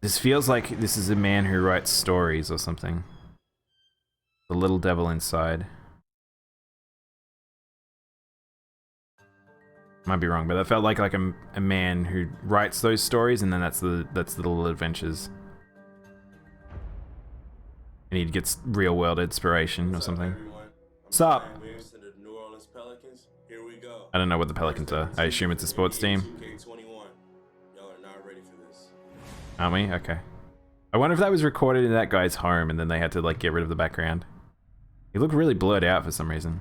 this feels like this is a man who writes stories or something. The little devil inside. Might be wrong, but that felt like a man who writes those stories, and then that's the little adventures. And he gets real world inspiration or something. What's up? I don't know what the Pelicans are. I assume it's a sports team. Aren't we? Okay. I wonder if that was recorded in that guy's home and then they had to, like, get rid of the background. He looked really blurred out for some reason.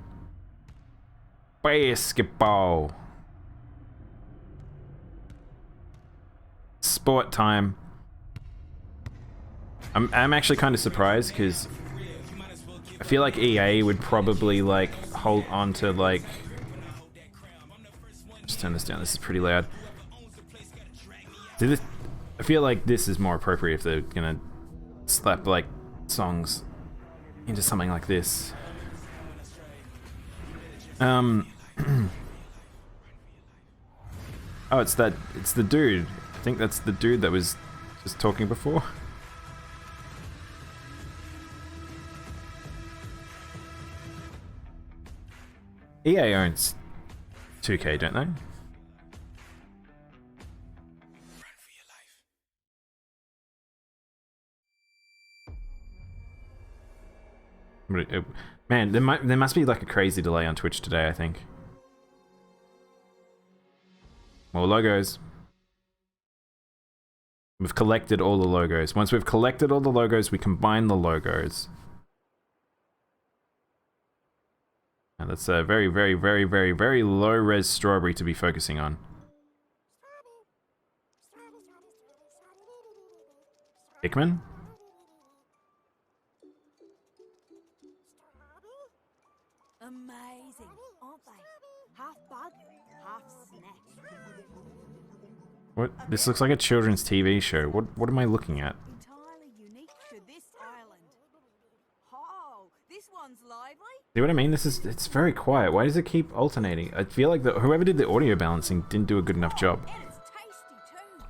Basketball. Sport time. I'm actually kind of surprised because I feel like EA would probably, like, hold on to, like... Just turn this down, this is pretty loud. I feel like this is more appropriate if they're gonna slap, like, songs into something like this. Oh, it's the dude. I think that's the dude that was just talking before. EA owns 2K, don't they? Man, there must be like a crazy delay on Twitch today, I think. More logos. We've collected all the logos. Once we've collected all the logos, we combine the logos. And that's a very, very, very, very, very low-res strawberry to be focusing on. Hickman? What? This looks like a children's TV show. What am I looking at? Entirely unique to this island. Oh, this one's lively. See what I mean? It's very quiet. Why does it keep alternating? I feel like whoever did the audio balancing didn't do a good enough job. And it's tasty too.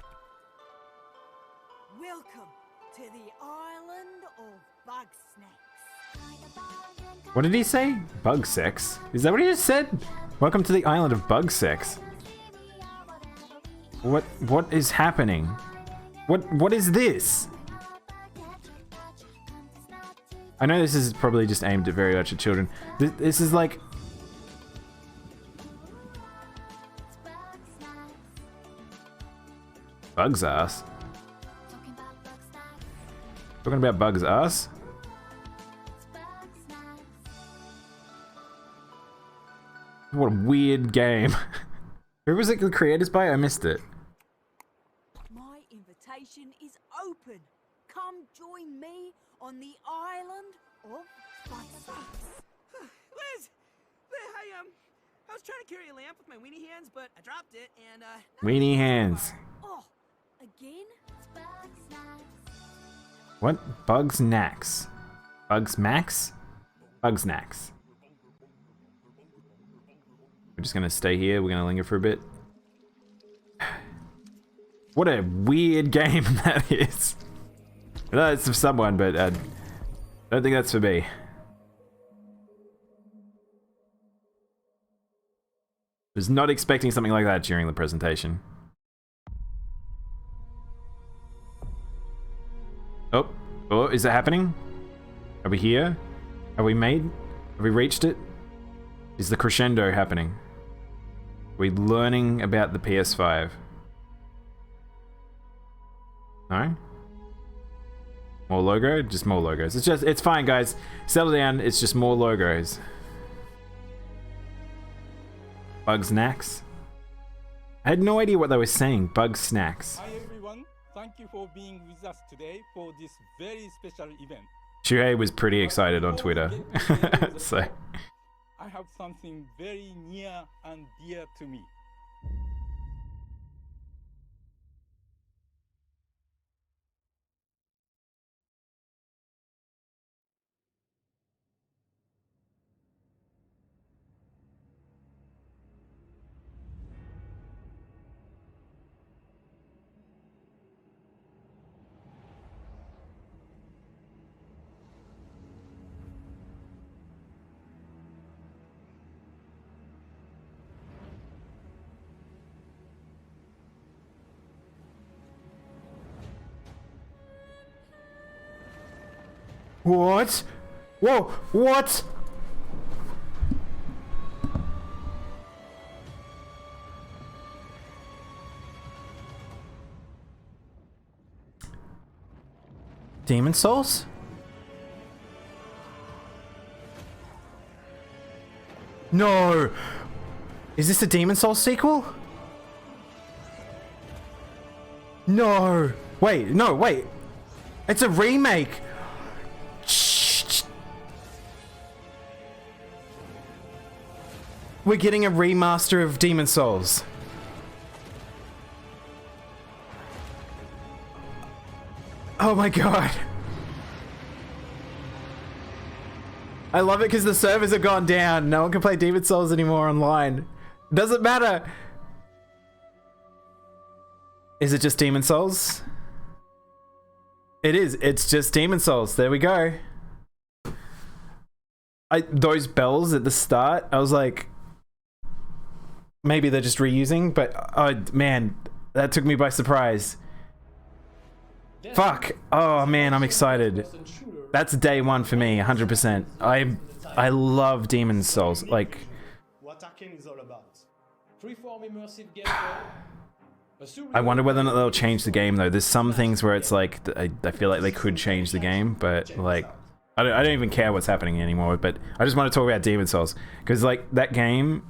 Welcome to the island of bug snacks. What did he say? Bug sex? Is that what he just said? Welcome to the island of bug sex. What is happening? What is this? I know this is probably just aimed at very much at children. This is like... Bug's ass? Talking about Bug's ass? What a weird game. Who was it created by? I missed it. My invitation is open. Come join me on the island of bug snacks. Liz! Hey, I was trying to carry a lamp with my weenie hands, but I dropped it, and, Weenie hands. Oh, again? What? Bugs Nax. Bugs Max? Bugs Nax. We're just gonna stay here. We're gonna linger for a bit. What a weird game that is. I know it's for someone, but I don't think that's for me. Was not expecting something like that during the presentation. Oh, is it happening? Are we here? Are we made? Have we reached it? Is the crescendo happening? Are we learning about the PS5? No? More logo? Just more logos. It's fine, guys. Settle down. It's just more logos. Bug snacks? I had no idea what they were saying. Bug snacks. Hi everyone. Thank you for being with us today for this very special event. Shuhei was pretty excited on Twitter. So I have something very near and dear to me. What? Whoa, what? Demon Souls? No! Is this a Demon Souls sequel? No! Wait, no, wait! It's a remake! We're getting a remaster of Demon Souls. Oh my god. I love it because the servers have gone down. No one can play Demon Souls anymore online. Doesn't matter. Is it just Demon Souls? It is. It's just Demon Souls. There we go. Those bells at the start, I was like, maybe they're just reusing, but oh man, that took me by surprise. Fuck. Oh man, I'm excited. That's day one for me, 100%. I love Demon Souls. Like, what Arcane is all about. Freeform immersive gameplay. I wonder whether or not they'll change the game though. There's some things where it's like I feel like they could change the game, but like I don't even care what's happening anymore. But I just want to talk about Demon Souls because like that game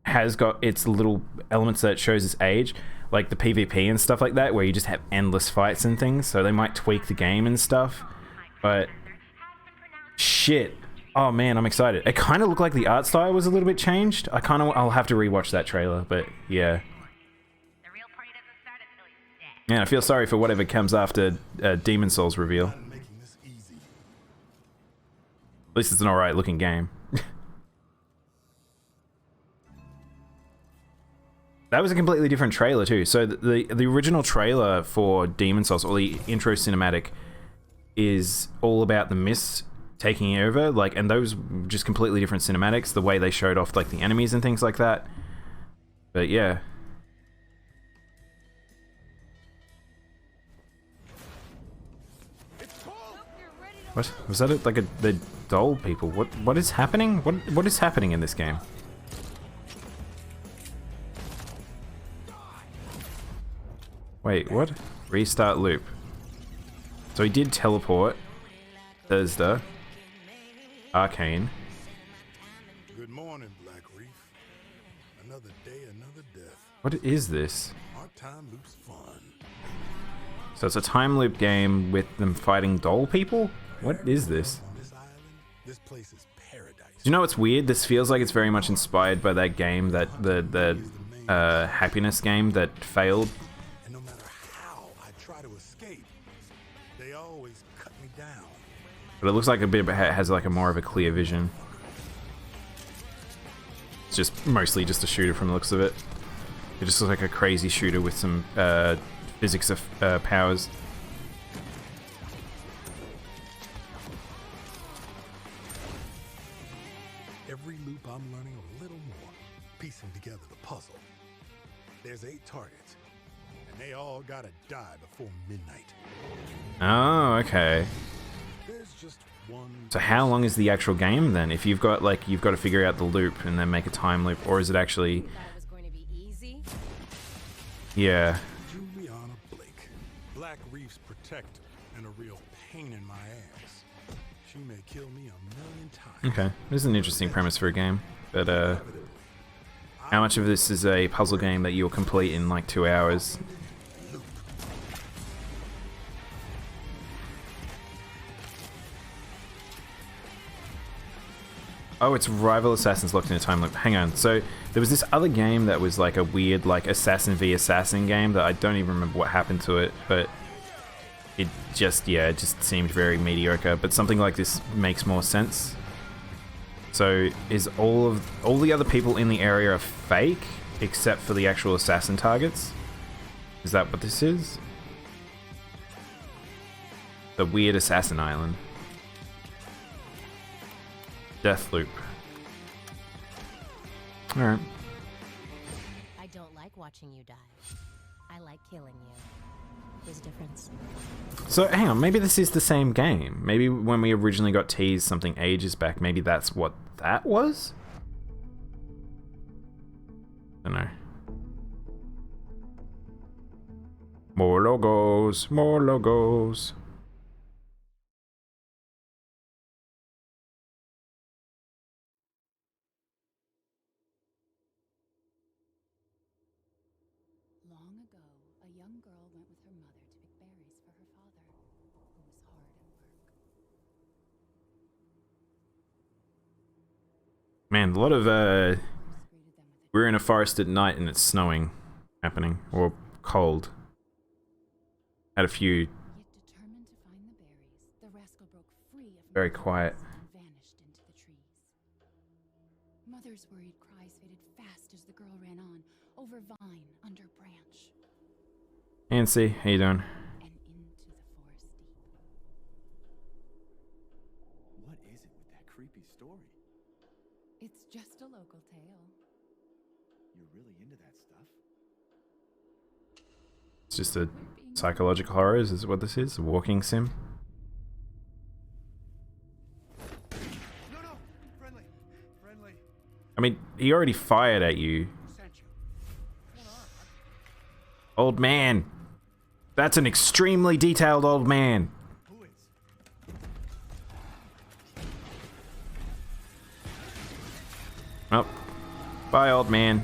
has got its little elements that shows its age, like the PvP and stuff like that, where you just have endless fights and things. So they might tweak the game and stuff, but shit. Oh man, I'm excited. It kind of looked like the art style was a little bit changed. I'll have to rewatch that trailer, but yeah. Man, I feel sorry for whatever comes after Demon Souls reveal. At least it's an alright looking game. That was a completely different trailer too. So the original trailer for Demon Souls, or the intro cinematic, is all about the mist taking over, like, and those were just completely different cinematics, the way they showed off like the enemies and things like that. But yeah. What was that? Like the doll people? What is happening? What is happening in this game? Wait, what? Restart loop. So he did teleport. Thursday. Arcane. Good morning, Black Reef. Another day, another death. What is this? Our time loop's fun. So it's a time loop game with them fighting doll people? What is this? This place is paradise. Do you know what's weird? This feels like it's very much inspired by that game, that the happiness game that failed. And no matter how I try to escape, they always cut me down. But it looks like it has like a more of a clear vision. It's just mostly just a shooter from the looks of it. It just looks like a crazy shooter with some physics of powers. Every loop I'm learning a little more, piecing together the puzzle. There's 8 targets, and they all gotta die before midnight. Oh, okay. There's just one. So how long is the actual game then? If you've got like, you've got to figure out the loop and then make a time loop, or is it actually? Yeah. Juliana Blake, Black Reef's protector, and a real pain in my ass. She may kill me 1,000,000 times. Okay, this is an interesting premise for a game, but how much of this is a puzzle game that you'll complete in like 2 hours? Oh, it's rival assassins locked in a time loop. Hang on. So there was this other game that was like a weird like assassin v assassin game that I don't even remember what happened to it, but it just, yeah, it just seemed very mediocre. But something like this makes more sense. So is all the other people in the area are fake except for the actual assassin targets? Is that what this is? The weird assassin island. Deathloop. Alright. I don't like watching you die. I like killing you. There's a difference. So hang on, maybe this is the same game. Maybe when we originally got teased something ages back, maybe that's what that was? I don't know. More logos, more logos. Man, a lot of we're in a forest at night and it's snowing happening, or cold. Had a few. Very quiet. Mother's worried cries faded fast as the girl ran on, over vine, under branch. Nancy, how you doing? What is it with that creepy story? It's just a local tale. You're really into that stuff? It's just a psychological horror, is what this is? A walking sim? No, friendly. I mean, he already fired at you. Old man. That's an extremely detailed old man. Oh. Bye, old man.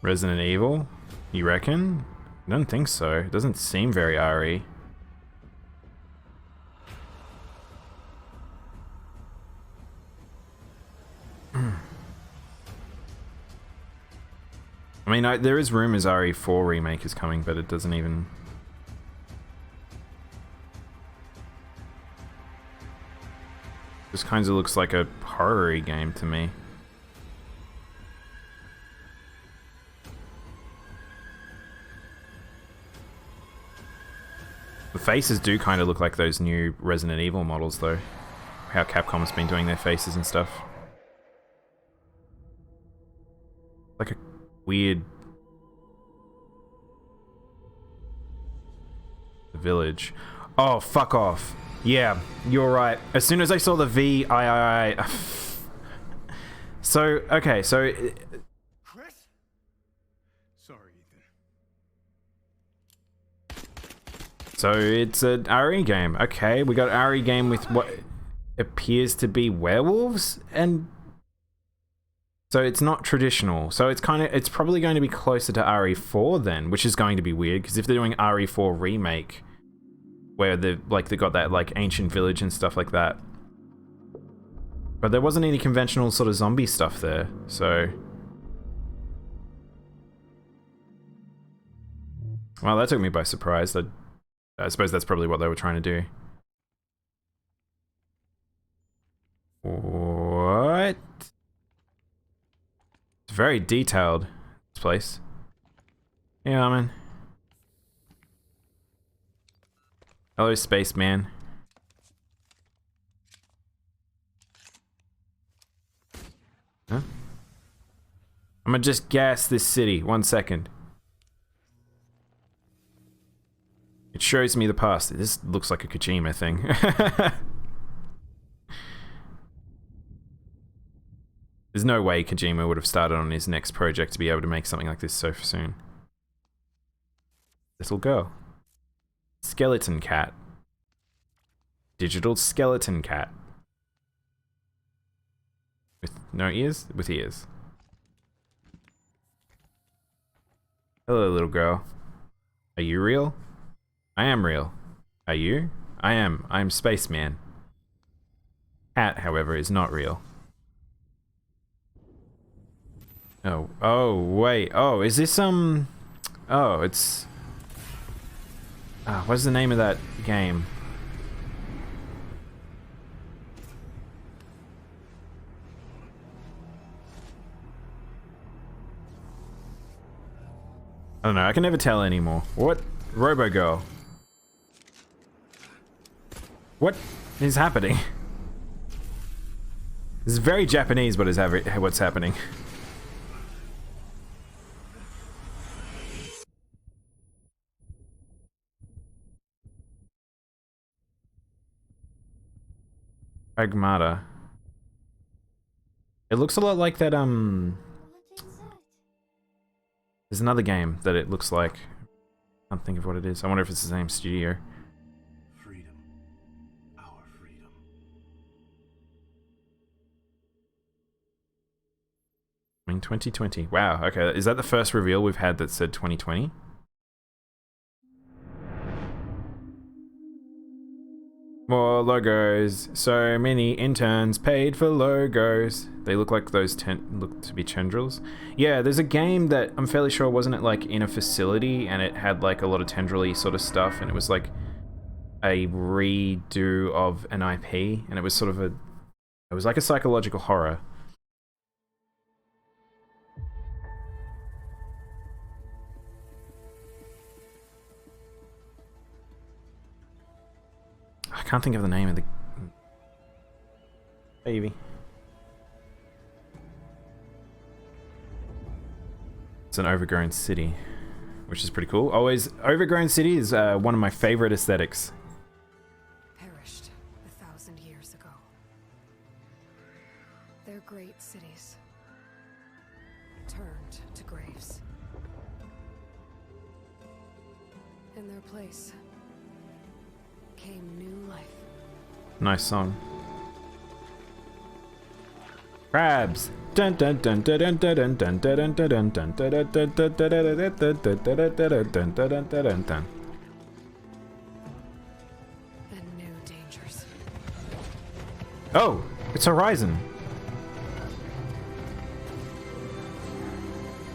Resident Evil? You reckon? I don't think so. It doesn't seem very RE. I mean, there is rumors RE4 remake is coming, but it doesn't even... This kind of looks like a horror-y game to me. The faces do kind of look like those new Resident Evil models, though. How Capcom's been doing their faces and stuff. Like a weird... village. Oh, fuck off. Yeah, you're right. As soon as I saw the V, So, okay, so... Chris? Sorry, Ethan. So it's an RE game. Okay, we got an RE game with what appears to be werewolves, and... So it's not traditional. So it's it's probably going to be closer to RE4 then, which is going to be weird, because if they're doing RE4 remake, where they got that like ancient village and stuff like that. But there wasn't any conventional sort of zombie stuff there, so... Well, that took me by surprise. I suppose that's probably what they were trying to do. What? It's very detailed, this place. Yeah, man. Hello, spaceman. Huh? I'm gonna just gas this city. 1 second. It shows me the past. This looks like a Kojima thing. There's no way Kojima would have started on his next project to be able to make something like this so soon. Little girl. Skeleton cat. Digital skeleton cat. With no ears? With ears. Hello, little girl. Are you real? I am real. Are you? I am. I am Spaceman. Cat, however, is not real. Oh. Oh, wait. Oh, is this, Oh, it's... what's the name of that game? I don't know, I can never tell anymore. What? Robo-Girl. What is happening? This is very Japanese what's happening. Pragmata. It looks a lot like that, There's another game that it looks like. I can't think of what it is. I wonder if it's the same studio. Freedom. Our freedom. I mean, 2020. Wow, okay. Is that the first reveal we've had that said 2020? More logos. So many interns paid for logos. They look like those look to be tendrils. Yeah, there's a game that I'm fairly sure wasn't it like in a facility and it had like a lot of tendril-y sort of stuff and it was like a redo of an IP and it was sort of it was like a psychological horror. I can't think of the name of the baby. It's an overgrown city, which is pretty cool. Always, overgrown city is one of my favorite aesthetics. Perished 1,000 years ago. Their great cities turned to graves. In their place came new life. Nice song. Crabs. Dun dun dun dun dun dun dun dun dun dun dun dun dun dun. And new dangers. Oh, it's Horizon.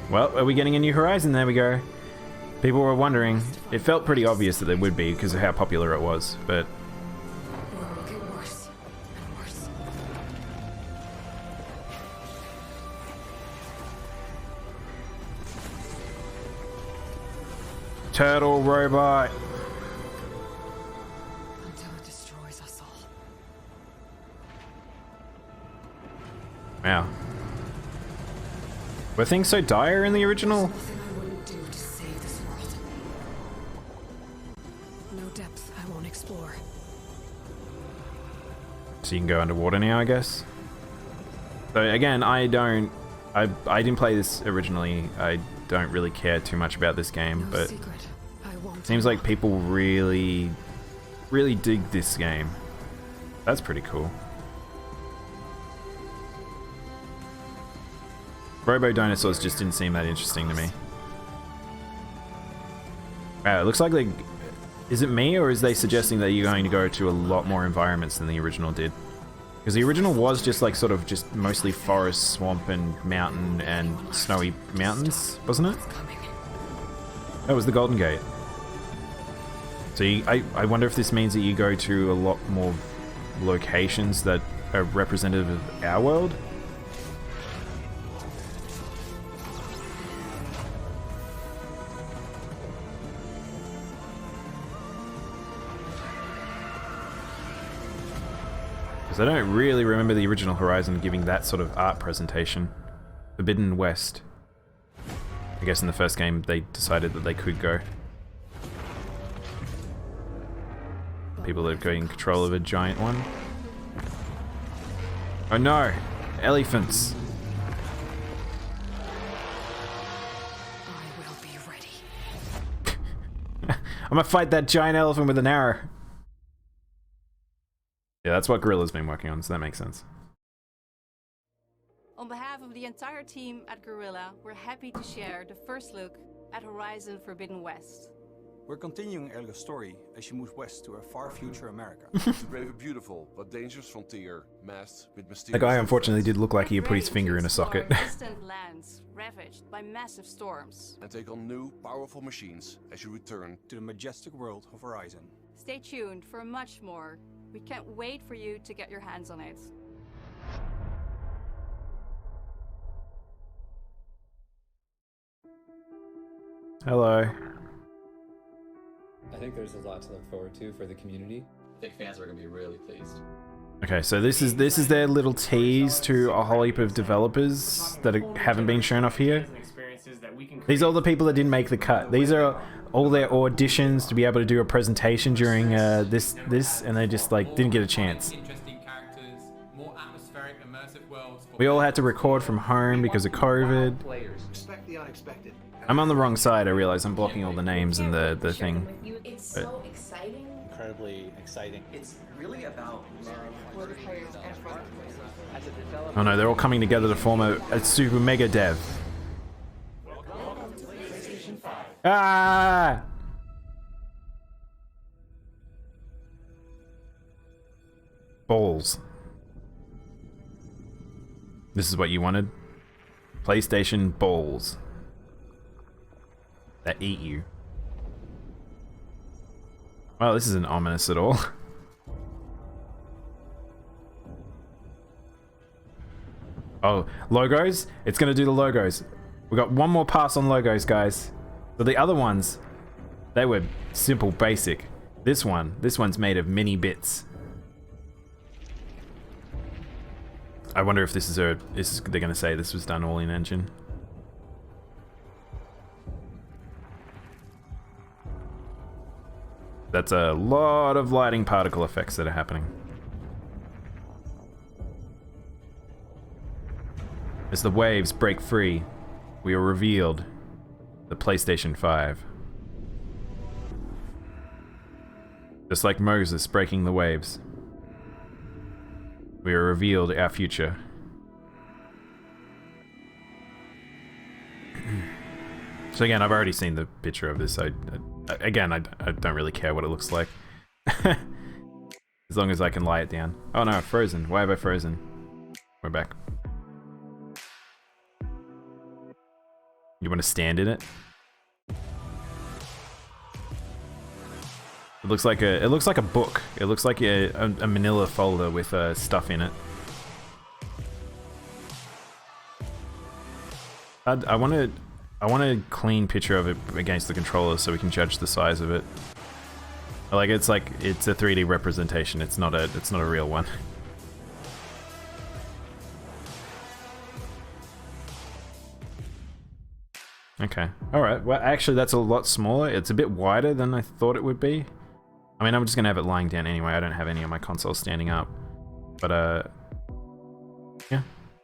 Well, are we getting a new Horizon? There we go. People were wondering. It felt pretty obvious that there would be because of how popular it was, but... It will get worse and worse. Turtle robot! Until it destroys us all. Wow. Were things so dire in the original? Nothing I wouldn't do to save this world. No depth I won't explore. So you can go underwater now, I guess? So again, I didn't play this originally. I don't really care too much about this game, but Secret I won't seems like people really dig this game. That's pretty cool. Robo Dinosaurs just didn't seem that interesting to me. Wow, it looks like they... Is it me, or is they suggesting that you're going to go to a lot more environments than the original did? Because the original was just like sort of just mostly forest, swamp, and mountain, and snowy mountains, wasn't it? That was the Golden Gate. So I wonder if this means that you go to a lot more locations that are representative of our world? I don't really remember the original Horizon giving that sort of art presentation. Forbidden West. I guess in the first game they decided that they could go. People that are getting control of a giant one. Oh no! Elephants! I will be ready. I'm gonna fight that giant elephant with an arrow. Yeah, that's what Gorilla's been working on, so that makes sense. On behalf of the entire team at Gorilla, we're happy to share the first look at Horizon Forbidden West. We're continuing Elga's story as she moves west to a far future America. The brave and beautiful, but dangerous frontier, masked with mysterious... That guy unfortunately did look like he had put his finger in a socket. Distant lands ravaged by massive storms. And take on new, powerful machines as you return to the majestic world of Horizon. Stay tuned for much more. We can't wait for you to get your hands on it. Hello. I think there's a lot to look forward to for the community. I think fans are going to be really pleased. Okay, so this is their little tease to a whole heap of developers that haven't been shown off here. These are all the people that didn't make the cut. These are all their auditions to be able to do a presentation during this, and they just like didn't get a chance. We all had to record from home because of COVID. Expect the unexpected. I'm on the wrong side. I realize I'm blocking all the names and the thing. It's so exciting. Incredibly exciting. It's really about love. Oh no, they're all coming together to form a super mega dev. Ah! Balls. This is what you wanted? PlayStation balls. That eat you. Well, this isn't ominous at all. Oh, logos? It's gonna do the logos. We got one more pass on logos, guys. So the other ones, they were simple, basic. This one's made of mini bits. I wonder if this is they're gonna say this was done all in engine. That's a lot of lighting particle effects that are happening. As the waves break free, we are revealed the PlayStation 5. Just like Moses breaking the waves, we are revealed our future. So again, I've already seen the picture of this. I don't really care what it looks like. As long as I can lie it down. Oh no, frozen. Why have I frozen? We're back. You want to stand in it? It looks like a book. It looks like a manila folder with stuff in it. I want a clean picture of it against the controller so we can judge the size of it. It's a 3D representation. It's not a real one. Okay. Alright. Well, actually, that's a lot smaller. It's a bit wider than I thought it would be. I mean, I'm just gonna have it lying down anyway. I don't have any of my consoles standing up. But, yeah.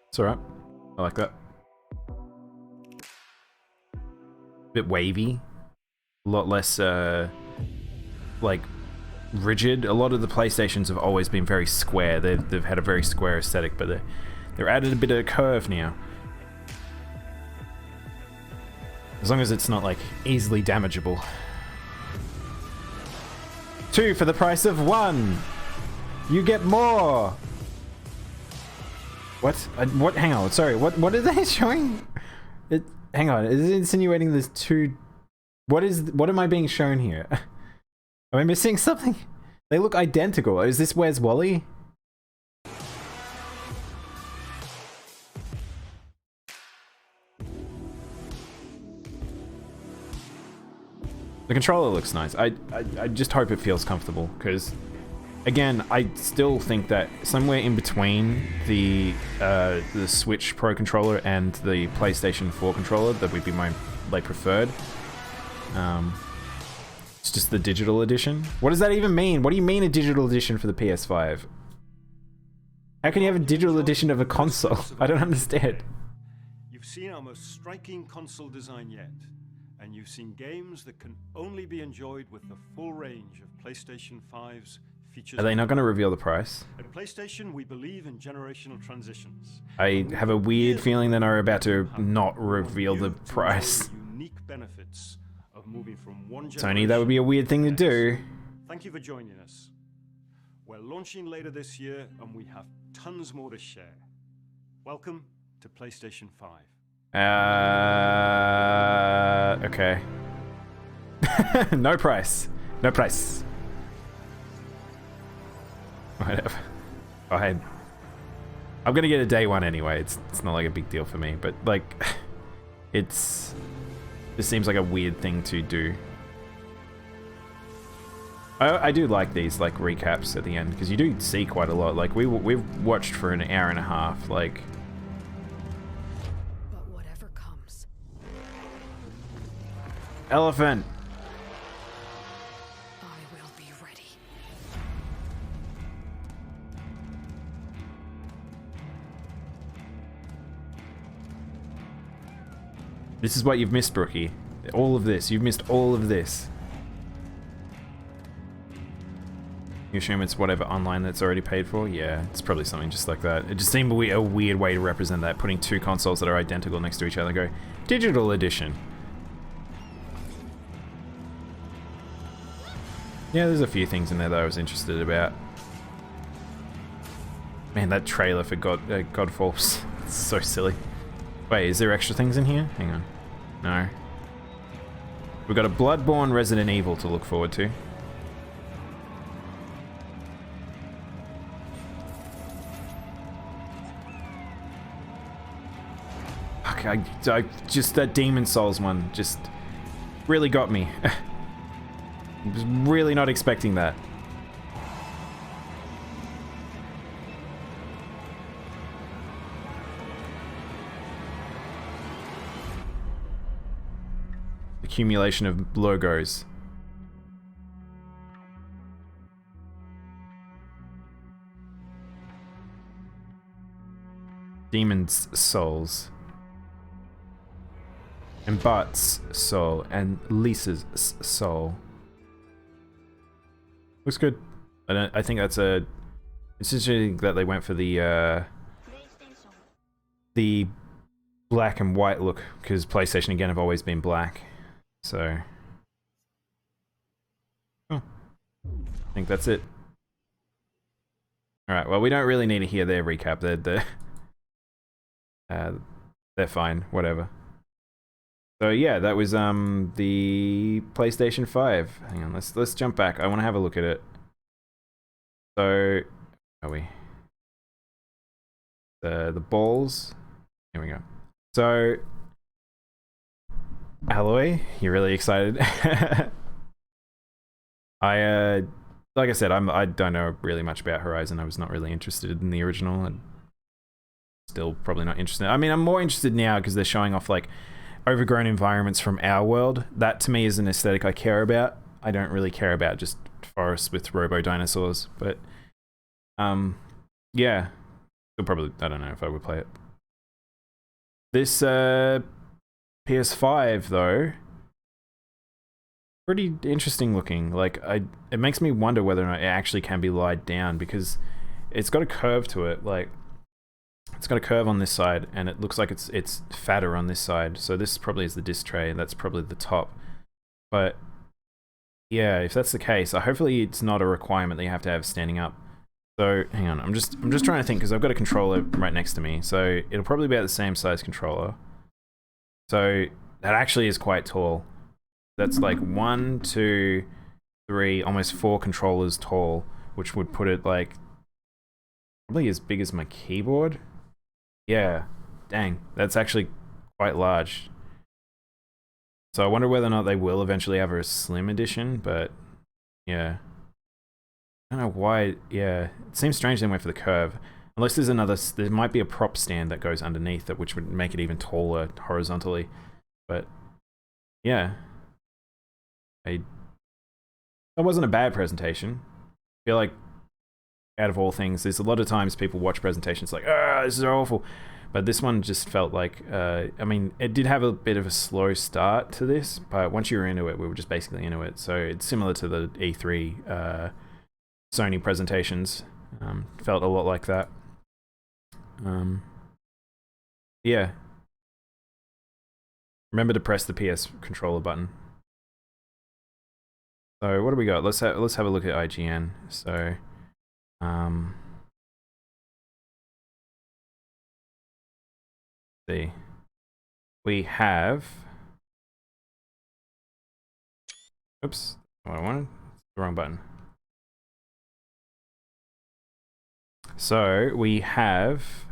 It's alright. I like that. Bit wavy. A lot less, like, rigid. A lot of the PlayStations have always been very square. They've had a very square aesthetic, but they're added a bit of curve now. As long as it's not, like, easily damageable. 2 for the price of 1! You get more! What? What? Hang on, sorry, what are they showing? Hang on, is it insinuating there's 2... What am I being shown here? Am I missing something? They look identical. Is this Where's Wally? The controller looks nice. I just hope it feels comfortable, because again, I still think that somewhere in between the Switch Pro controller and the PlayStation 4 controller, that would be my preferred. It's just the digital edition. What does that even mean? What do you mean a digital edition for the PS5? How can you have a digital edition of a console? I don't understand. You've seen our most striking console design yet. And you've seen games that can only be enjoyed with the full range of PlayStation 5's features. Are they not going to reveal the price? At PlayStation, we believe in generational transitions. I have a weird feeling that are about to not reveal the price. Unique benefits of moving from one Sony, that would be a weird thing to do. Thank you for joining us. We're launching later this year, and we have tons more to share. Welcome to PlayStation 5. Okay. No price. No price. Whatever. Fine. I'm gonna get a day one anyway. It's not like a big deal for me, but like, this seems like a weird thing to do. I do like these like recaps at the end, because you do see quite a lot. Like we've watched for an hour and a half. Like. Elephant. I will be ready. This is what you've missed, Brookie. All of this. You've missed all of this. You assume it's whatever online that's already paid for? Yeah, it's probably something just like that. It just seemed a weird way to represent that, putting 2 consoles that are identical next to each other. Go, digital edition. Yeah, there's a few things in there that I was interested about. Man, that trailer for Godfall's it's so silly. Wait, is there extra things in here? Hang on. No. We've got a Bloodborne Resident Evil to look forward to. Okay, I just that Demon Souls one just really got me. I was really not expecting that. Accumulation of logos. Demon's Souls. And Bart's soul. And Lisa's soul. Looks good. I think that's a... It's interesting that they went for the black and white look, because PlayStation again have always been black. So... Oh. I think that's it. Alright, well we don't really need to hear their recap. They're fine, whatever. So yeah, that was the PlayStation 5. Hang on, let's jump back. I want to have a look at it. So, are we? The balls. Here we go. So, Alloy, you're really excited. Like I said, I don't know really much about Horizon. I was not really interested in the original, and still probably not interested. I mean, I'm more interested now because they're showing off like overgrown environments from our world. That to me is an aesthetic I care about. I don't really care about just forests with robo dinosaurs, but yeah, still probably, I don't know if I would play it. This PS5 though, pretty interesting looking. Like it makes me wonder whether or not it actually can be lied down, because it's got a curve to it. Like it's got a curve on this side, and it looks like it's fatter on this side. So this probably is the disc tray, and that's probably the top. But yeah, if that's the case, hopefully it's not a requirement that you have to have standing up. So hang on, I'm just trying to think, because I've got a controller right next to me, so it'll probably be about the same size controller. So that actually is quite tall. That's like 1, 2, 3, almost 4 controllers tall, which would put it like probably as big as my keyboard. Yeah, dang, that's actually quite large. So I wonder whether or not they will eventually have a slim edition, but yeah. I don't know why, yeah. It seems strange they went for the curve. Unless there's another, there might be a prop stand that goes underneath that, which would make it even taller horizontally. But yeah. That wasn't a bad presentation. I feel like out of all things, there's a lot of times people watch presentations like, ah, this is awful. But this one just felt like, I mean, it did have a bit of a slow start to this, but once you were into it, we were just basically into it. So it's similar to the E3 Sony presentations. Felt a lot like that. Yeah. Remember to press the PS controller button. So what do we got? Let's have a look at IGN. So, see, we have. Oops, what I wanted. The wrong button. So we have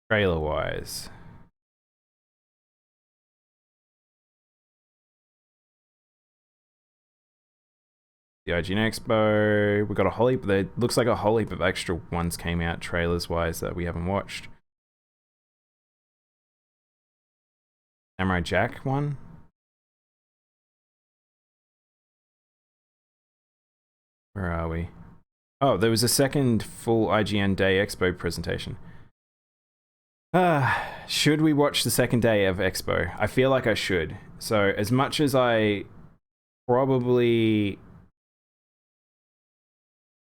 trailer wise. The IGN Expo, we got a whole heap. There looks like a whole heap of extra ones came out trailers wise that we haven't watched. Samurai Jack one. Where are we? Oh, there was a second full IGN Day Expo presentation. Should we watch the second day of Expo? I feel like I should. So as much as I probably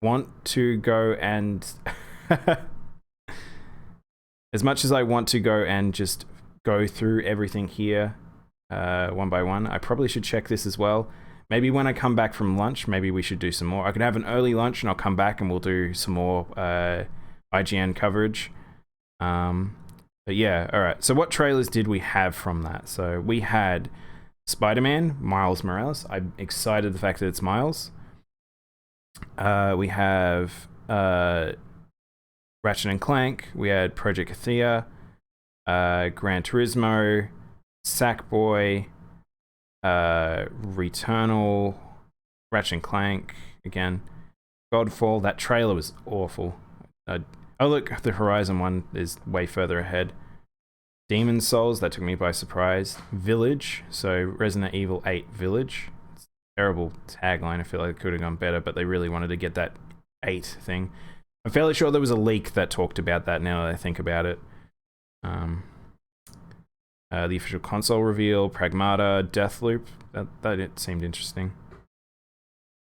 want to go and as much as I want to go and just go through everything here one by one, I probably should check this as well. Maybe when I come back from lunch, maybe we should do some more. I could have an early lunch and I'll come back and we'll do some more IGN coverage. But yeah, alright. So what trailers did we have from that? So we had Spider-Man, Miles Morales. I'm excited the fact that it's Miles. We have Ratchet and Clank. We had Project Athia, Gran Turismo, Sackboy, Returnal, Ratchet and Clank again, Godfall. That trailer was awful. Oh look, the Horizon one is way further ahead. Demon Souls, that took me by surprise. Village, so Resident Evil 8 Village. It's a terrible tagline. I feel like it could have gone better, but they really wanted to get that 8 thing. I'm fairly sure there was a leak that talked about that now that I think about it. The official console reveal, Pragmata, Deathloop, that it seemed interesting.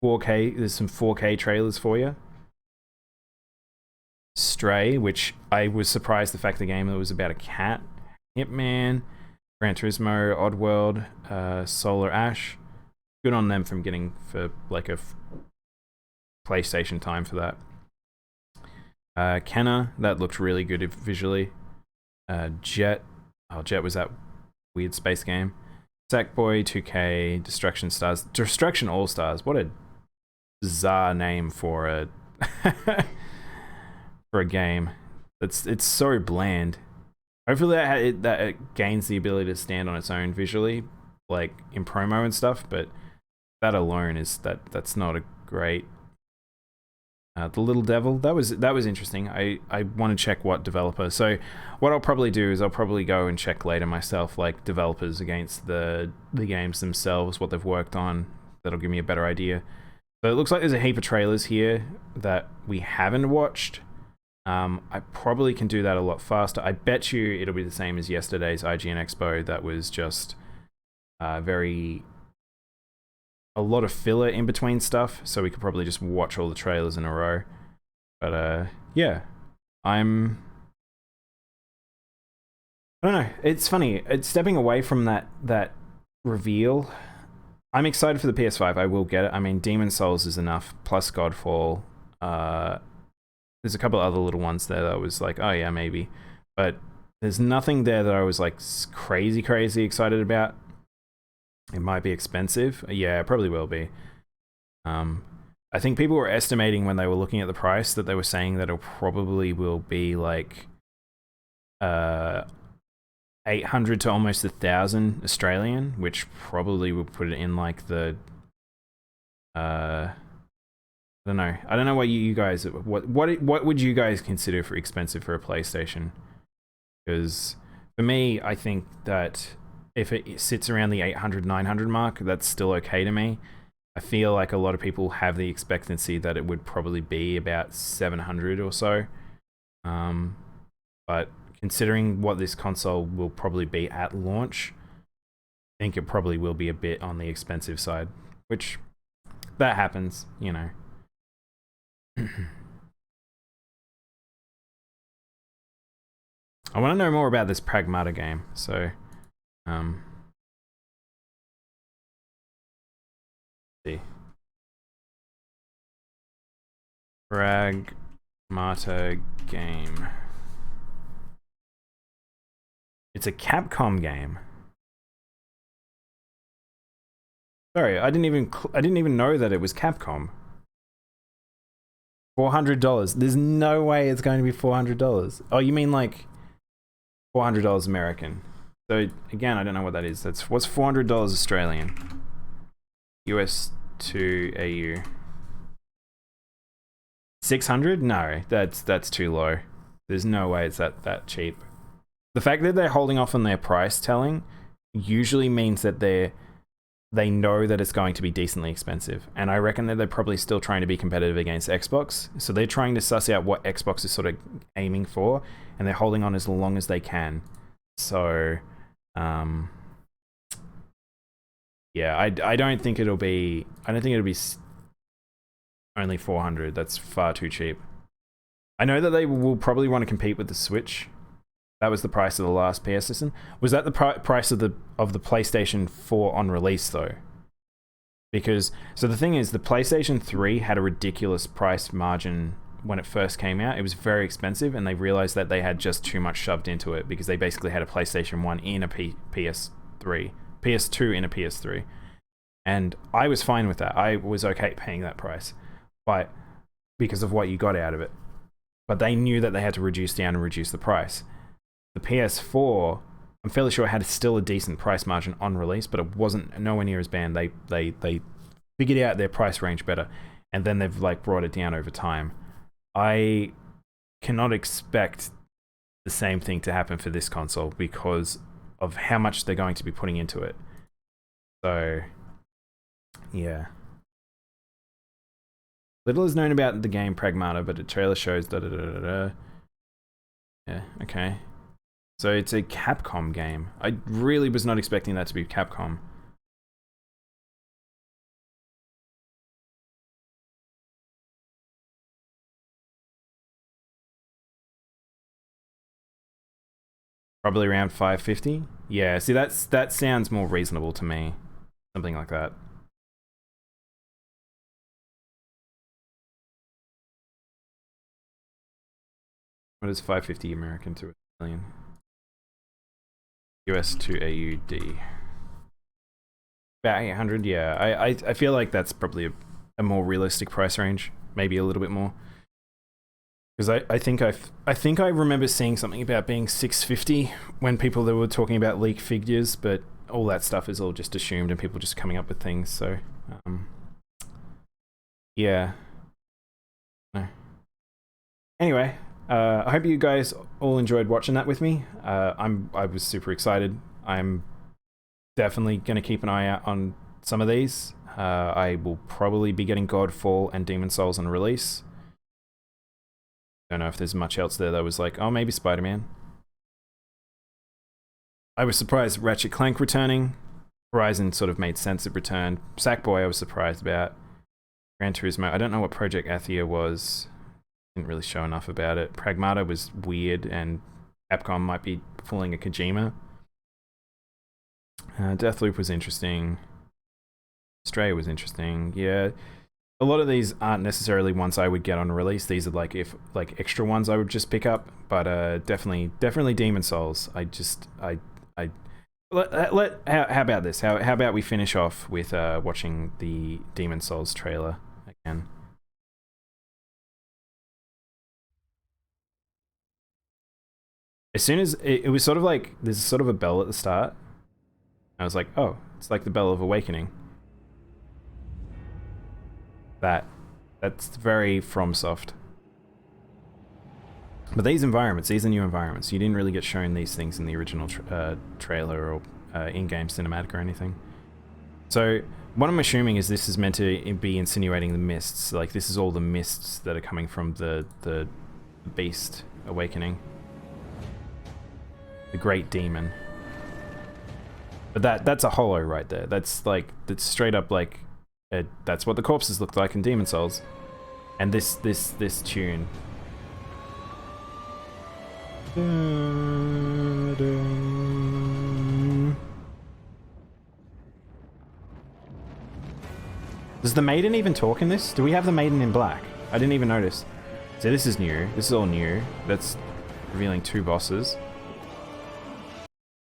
4K, there's some 4K trailers for you. Stray, which I was surprised the fact the game was about a cat. Hitman, Gran Turismo, Oddworld, Solar Ash. Good on them from getting for like a PlayStation time for that. Kenna, that looked really good visually. Jet, oh, Jet was that weird space game. Sackboy, 2K, Destruction Stars, Destruction All Stars. What a bizarre name for a for a game. It's so bland. Hopefully that it gains the ability to stand on its own visually, like in promo and stuff. But that alone is that's not a great. The Little Devil, that was interesting. I want to check what developer. So what I'll probably do is I'll probably go and check later myself, like developers against the games themselves, what they've worked on. That'll give me a better idea. But it looks like there's a heap of trailers here that we haven't watched. I probably can do that a lot faster. I bet you it'll be the same as yesterday's IGN Expo. That was just a lot of filler in between stuff, so we could probably just watch all the trailers in a row. But yeah, I don't know. It's funny. It's stepping away from that reveal. I'm excited for the PS5. I will get it. I mean, Demon Souls is enough, plus Godfall. There's a couple other little ones there that I was like, oh yeah, maybe. But there's nothing there that I was like crazy excited about. It might be expensive. Yeah, it probably will be. I think people were estimating when they were looking at the price that they were saying that it probably will be like 800 to almost 1,000 Australian, which probably would put it in like the I don't know what you guys what would you guys consider for expensive for a PlayStation? Because for me, I think that if it sits around the 800-900 mark, that's still okay to me. I feel like a lot of people have the expectancy that it would probably be about 700 or so. But considering what this console will probably be at launch, I think it probably will be a bit on the expensive side, which that happens, you know. I want to know more about this Pragmata game, so see. Pragmata game. It's a Capcom game. Sorry, I didn't even know that it was Capcom. $400. There's no way it's going to be $400. Oh, you mean like $400 American? So again, I don't know what that is. What's $400 Australian? US to AU. 600? No, that's too low. There's no way it's that cheap. The fact that they're holding off on their price telling usually means that they know that it's going to be decently expensive. And I reckon that they're probably still trying to be competitive against Xbox. So they're trying to suss out what Xbox is sort of aiming for, and they're holding on as long as they can. So, yeah, I don't think it'll be only 400. That's far too cheap. I know that they will probably want to compete with the Switch. That was the price of the last PS system. Was that the price of the PlayStation 4 on release though? Because so the thing is, the PlayStation 3 had a ridiculous price margin when it first came out. It was very expensive, and they realized that they had just too much shoved into it because they basically had a PlayStation 1 in a PS3, PS2 in a PS3, and I was fine with that. I was okay paying that price, but because of what you got out of it. But they knew that they had to reduce down and reduce the price. The PS4, I'm fairly sure it had still a decent price margin on release, but it wasn't nowhere near as bad. They figured out their price range better, and then they've like brought it down over time. I cannot expect the same thing to happen for this console because of how much they're going to be putting into it. So, yeah. Little is known about the game Pragmata, but the trailer shows da-da-da-da-da. Yeah, okay. So it's a Capcom game. I really was not expecting that to be Capcom. Probably around 550. Yeah, see that sounds more reasonable to me. Something like that. What is 550 American to Australian? US to AUD. About 800, yeah. I feel like that's probably a more realistic price range. Maybe a little bit more. Because I think I remember seeing something about being 650 when people that were talking about leak figures, but all that stuff is all just assumed and people just coming up with things, so yeah. No. Anyway, I hope you guys all enjoyed watching that with me. I was super excited. I'm definitely gonna keep an eye out on some of these. I will probably be getting Godfall and Demon Souls on release. Don't know if there's much else there that was like, oh, maybe Spider-Man. I was surprised Ratchet Clank returning. Horizon sort of made sense it returned. Sackboy I was surprised about. Gran Turismo, I don't know what Project Athia was. Didn't really show enough about it. Pragmata was weird and Capcom might be pulling a Kojima. Deathloop was interesting. Stray was interesting. Yeah. A lot of these aren't necessarily ones I would get on release. These are like extra ones I would just pick up. But definitely Demon Souls. How about this? How about we finish off with watching the Demon Souls trailer again? As soon as it was sort of like there's sort of a bell at the start. I was like, oh, it's like the Bell of Awakening. That's very FromSoft. But these environments, these are new environments. You didn't really get shown these things in the original trailer or in-game cinematic or anything. So what I'm assuming is this is meant to be insinuating the mists. Like this is all the mists that are coming from the beast awakening. The great demon. But that's a holo right there. That's straight up like that's what the corpses look like in Demon Souls. And this tune. Does the maiden even talk in this? Do we have the maiden in black? I didn't even notice. So this is new. This is all new. That's revealing 2 bosses.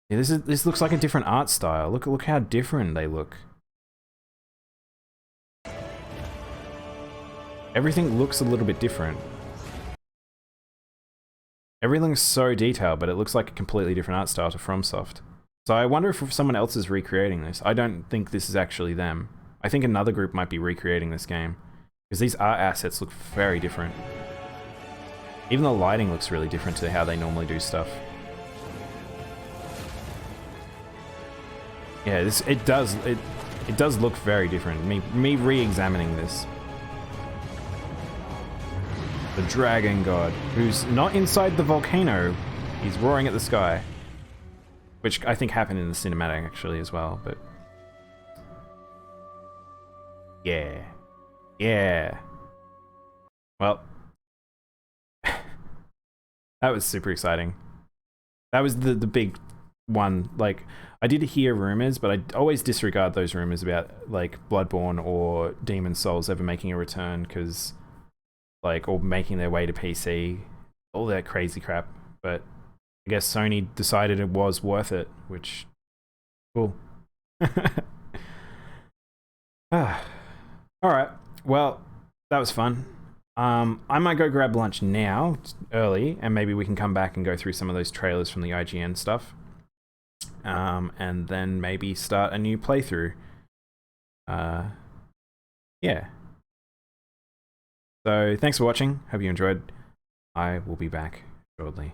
Yeah, this looks like a different art style. Look how different they look. Everything looks a little bit different. Everything's so detailed, but it looks like a completely different art style to FromSoft. So I wonder if someone else is recreating this. I don't think this is actually them. I think another group might be recreating this game. Because these art assets look very different. Even the lighting looks really different to how they normally do stuff. Yeah, it does look very different. Me re-examining this. The Dragon God, who's not inside the volcano, he's roaring at the sky. Which I think happened in the cinematic actually as well, but... Yeah. Yeah. Well. That was super exciting. That was the big one. Like, I did hear rumors, but I always disregard those rumors about, like, Bloodborne or Demon Souls ever making a return, because... like, or making their way to PC, all that crazy crap. But I guess Sony decided it was worth it, which, cool. Alright, well, that was fun. I might go grab lunch now, early, and maybe we can come back and go through some of those trailers from the IGN stuff. And then maybe start a new playthrough. Yeah. So, thanks for watching. Hope you enjoyed. I will be back shortly.